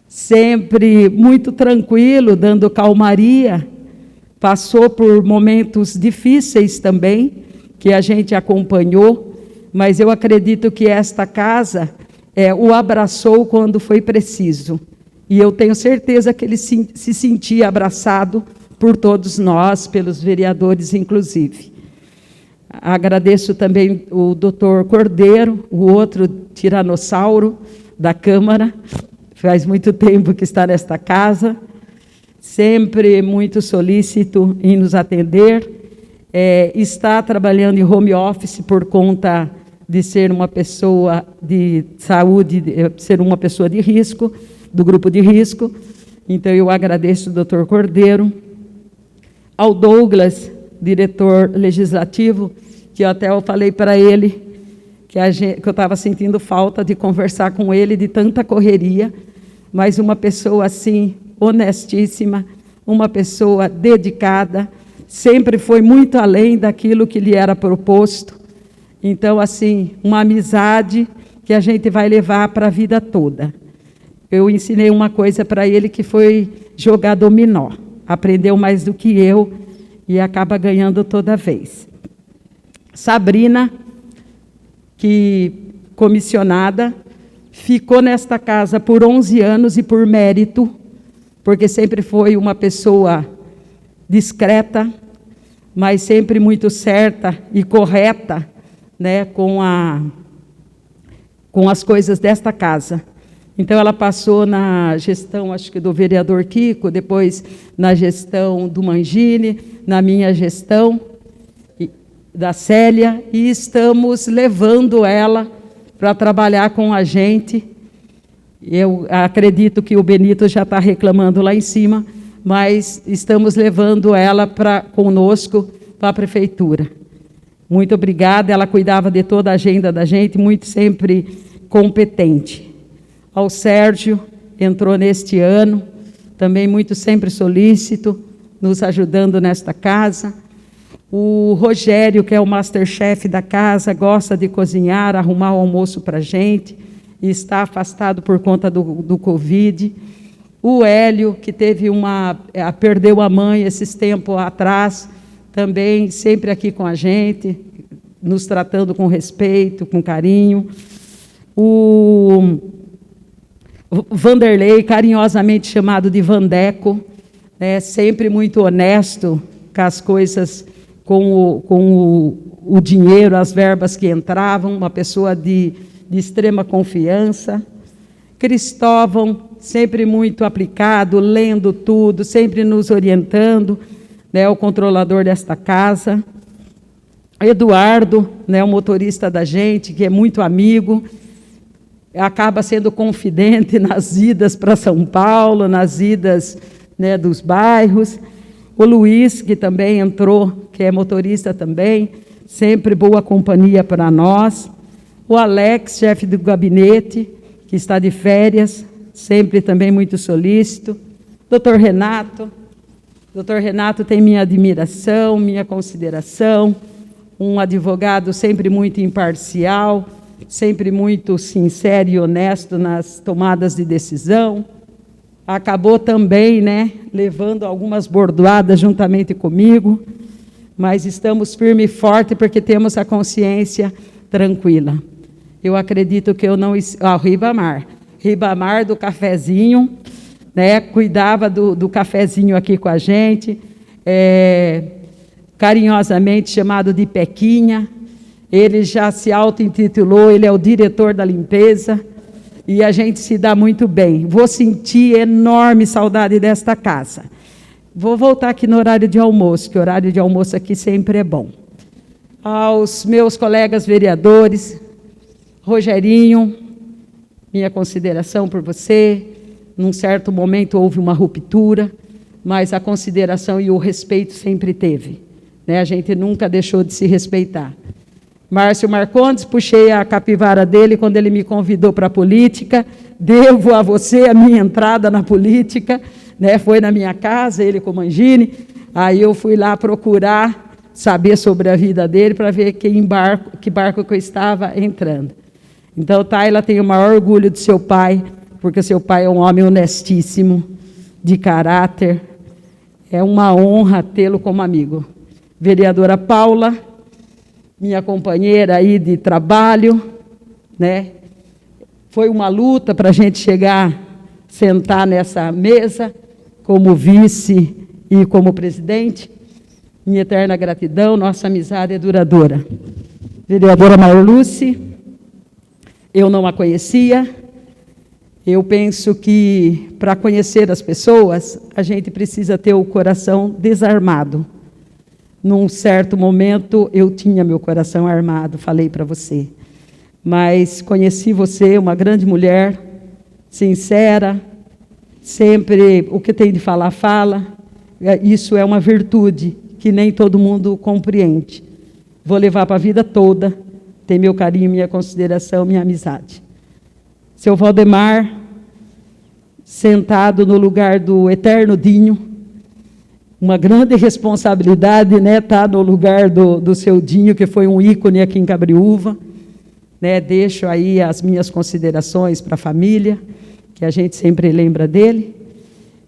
sempre muito tranquilo, dando calmaria, passou por momentos difíceis também, que a gente acompanhou, mas eu acredito que esta casa o abraçou quando foi preciso. E eu tenho certeza que ele se sentia abraçado por todos nós, pelos vereadores, inclusive. Agradeço também o doutor Cordeiro, o outro tiranossauro da Câmara, faz muito tempo que está nesta casa, sempre muito solícito em nos atender, está trabalhando em home office por conta de ser uma pessoa de saúde, ser uma pessoa de risco, do grupo de risco. Então, eu agradeço o doutor Cordeiro, ao Douglas, diretor legislativo, que eu falei para ele que eu estava sentindo falta de conversar com ele, de tanta correria, mas uma pessoa assim, honestíssima, uma pessoa dedicada, sempre foi muito além daquilo que lhe era proposto. Então, assim, uma amizade que a gente vai levar para a vida toda. Eu ensinei uma coisa para ele que foi jogar dominó. Aprendeu mais do que eu e acaba ganhando toda vez. Sabrina, que comissionada, ficou nesta casa por 11 anos e por mérito, porque sempre foi uma pessoa discreta, mas sempre muito certa e correta, né, com as coisas desta casa. Então, ela passou na gestão, acho que do vereador Kiko, depois na gestão do Mangini, na minha gestão, da Célia, e estamos levando ela para trabalhar com a gente. Eu acredito que o Benito já está reclamando lá em cima, mas estamos levando ela conosco para a prefeitura. Muito obrigada, ela cuidava de toda a agenda da gente, muito sempre competente. Ao Sérgio, entrou neste ano, também muito sempre solícito, nos ajudando nesta casa. O Rogério, que é o masterchef da casa, gosta de cozinhar, arrumar o almoço para a gente, e está afastado por conta do Covid. O Hélio, que perdeu a mãe esses tempos atrás, também sempre aqui com a gente, nos tratando com respeito, com carinho. O Vanderlei, carinhosamente chamado de Vandeco, sempre muito honesto com as coisas, com o dinheiro, as verbas que entravam, uma pessoa de extrema confiança. Cristóvão, sempre muito aplicado, lendo tudo, sempre nos orientando, o controlador desta casa. Eduardo, o motorista da gente, que é muito amigo, acaba sendo confidente nas idas para São Paulo, nas idas dos bairros. O Luiz, que também entrou, que é motorista também, sempre boa companhia para nós. O Alex, chefe do gabinete, que está de férias, sempre também muito solícito. Doutor Renato tem minha admiração, minha consideração, um advogado sempre muito imparcial, sempre muito sincero e honesto nas tomadas de decisão. Acabou também, levando algumas bordoadas juntamente comigo, mas estamos firme e forte porque temos a consciência tranquila. Eu acredito que eu não... Ribamar do cafezinho, cuidava do cafezinho aqui com a gente, carinhosamente chamado de Pequinha. Ele já se auto-intitulou, ele é o diretor da limpeza, e a gente se dá muito bem. Vou sentir enorme saudade desta casa. Vou voltar aqui no horário de almoço, que o horário de almoço aqui sempre é bom. Aos meus colegas vereadores, Rogerinho, minha consideração por você. Num certo momento houve uma ruptura, mas a consideração e o respeito sempre teve, né? A gente nunca deixou de se respeitar. Márcio Marcondes, puxei a capivara dele quando ele me convidou para a política. Devo a você a minha entrada na política, né? Foi na minha casa, ele com Mangini. Aí eu fui lá procurar saber sobre a vida dele para ver que barco que eu estava entrando. Então, Tayla tem o maior orgulho do seu pai, porque seu pai é um homem honestíssimo, de caráter. É uma honra tê-lo como amigo. Vereadora Paula, minha companheira aí de trabalho, né? Foi uma luta para a gente chegar, sentar nessa mesa, como vice e como presidente. Minha eterna gratidão, nossa amizade é duradoura. Vereadora Marluce, eu não a conhecia. Eu penso que, para conhecer as pessoas, a gente precisa ter o coração desarmado. Num certo momento, eu tinha meu coração armado, falei para você. Mas conheci você, uma grande mulher, sincera, sempre o que tem de falar, fala. Isso é uma virtude que nem todo mundo compreende. Vou levar para a vida toda, tem meu carinho, minha consideração, minha amizade. Seu Valdemar, sentado no lugar do eterno Dinho, uma grande responsabilidade, né, estar no lugar do seu Dinho, que foi um ícone aqui em Cabriúva, né? Deixo aí as minhas considerações para a família, que a gente sempre lembra dele.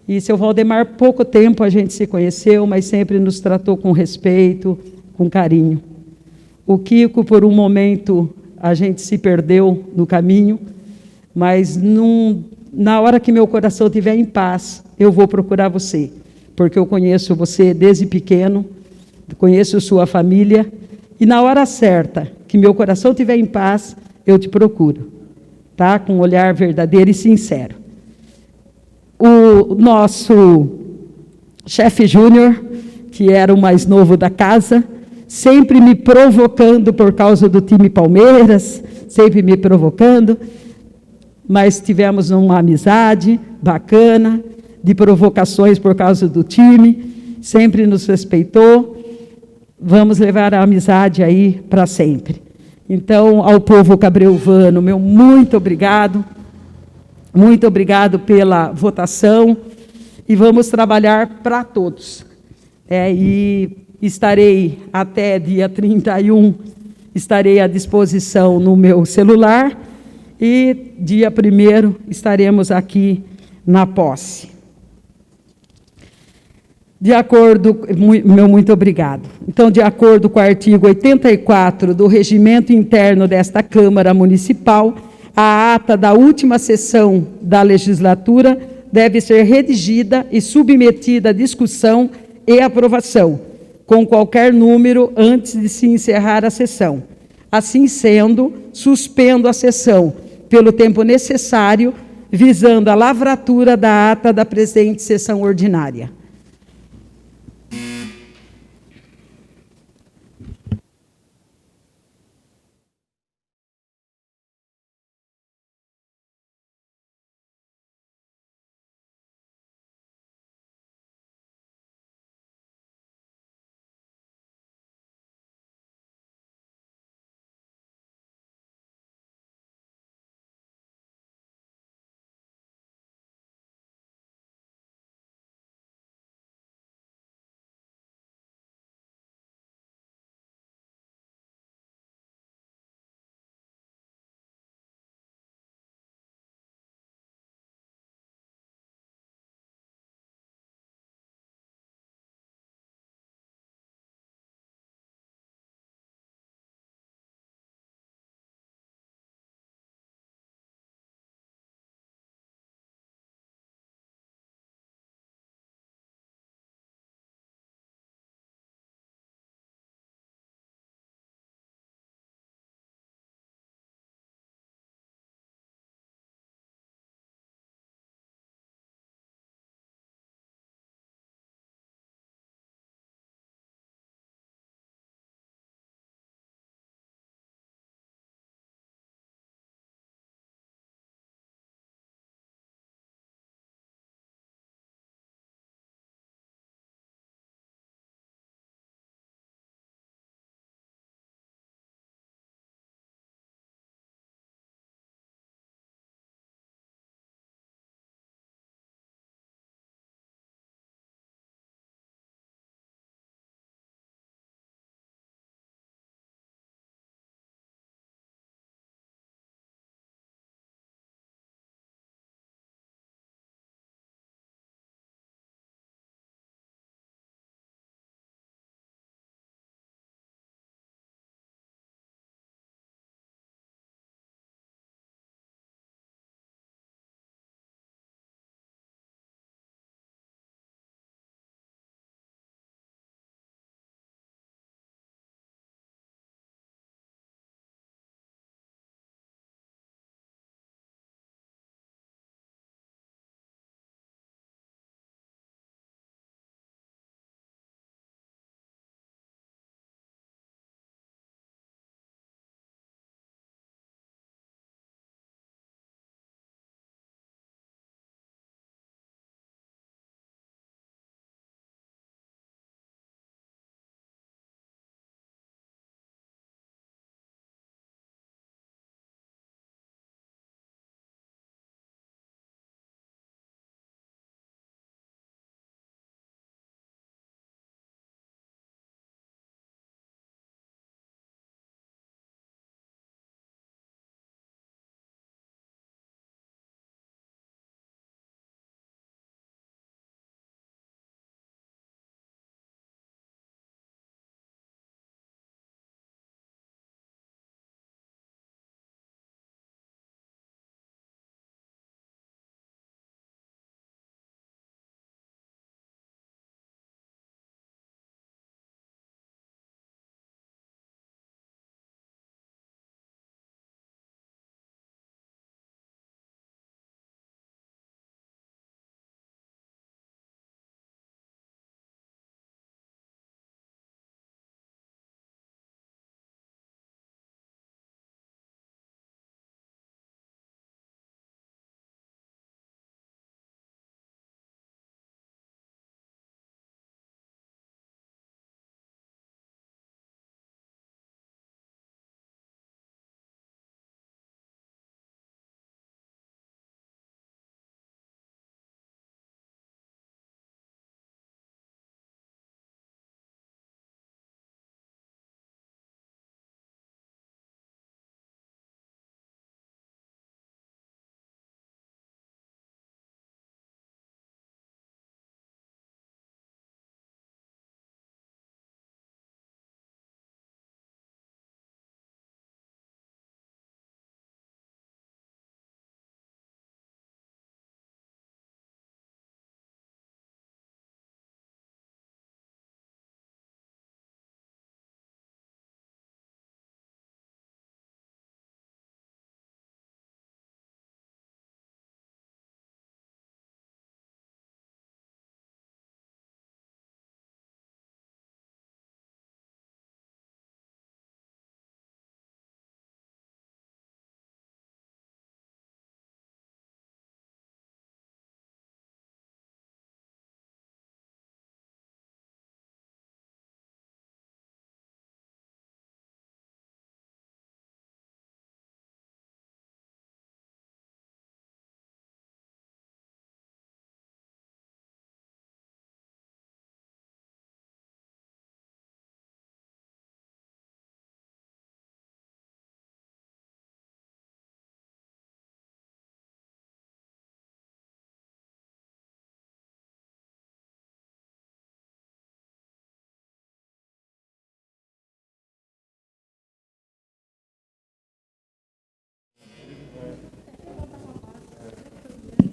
E seu Valdemar, pouco tempo a gente se conheceu, mas sempre nos tratou com respeito, com carinho. O Kiko, por um momento, a gente se perdeu no caminho, mas na hora que meu coração estiver em paz, eu vou procurar você, porque eu conheço você desde pequeno, conheço sua família, e na hora certa, que meu coração estiver em paz, eu te procuro, tá? Com um olhar verdadeiro e sincero. O nosso chefe júnior, que era o mais novo da casa, sempre me provocando por causa do time Palmeiras, sempre me provocando, mas tivemos uma amizade bacana, de provocações por causa do time, sempre nos respeitou. Vamos levar a amizade aí para sempre. Então, ao povo cabreuvano, meu muito obrigado pela votação, e vamos trabalhar para todos. E estarei até dia 31, estarei à disposição no meu celular, e dia 1º estaremos aqui na posse. De acordo, meu muito obrigado. Então, de acordo com o artigo 84 do Regimento Interno desta Câmara Municipal, a ata da última sessão da legislatura deve ser redigida e submetida à discussão e aprovação, com qualquer número antes de se encerrar a sessão. Assim sendo, suspendo a sessão pelo tempo necessário, visando a lavratura da ata da presente sessão ordinária.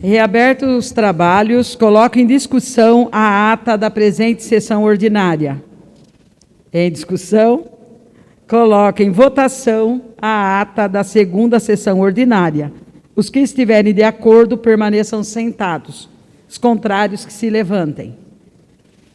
Reabertos os trabalhos, coloco em discussão a ata da presente sessão ordinária. Em discussão, coloco em votação a ata da segunda sessão ordinária. Os que estiverem de acordo permaneçam sentados. Os contrários que se levantem.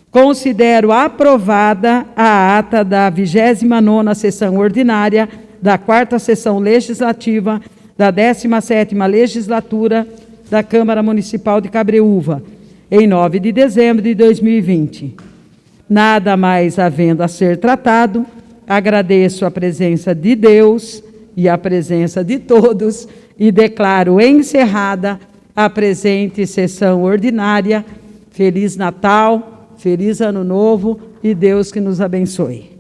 Considero aprovada a ata da 29ª sessão ordinária da 4ª sessão legislativa da 17ª legislatura da Câmara Municipal de Cabreúva, em 9 de dezembro de 2020. Nada mais havendo a ser tratado, agradeço a presença de Deus e a presença de todos e declaro encerrada a presente sessão ordinária. Feliz Natal, feliz Ano Novo e Deus que nos abençoe.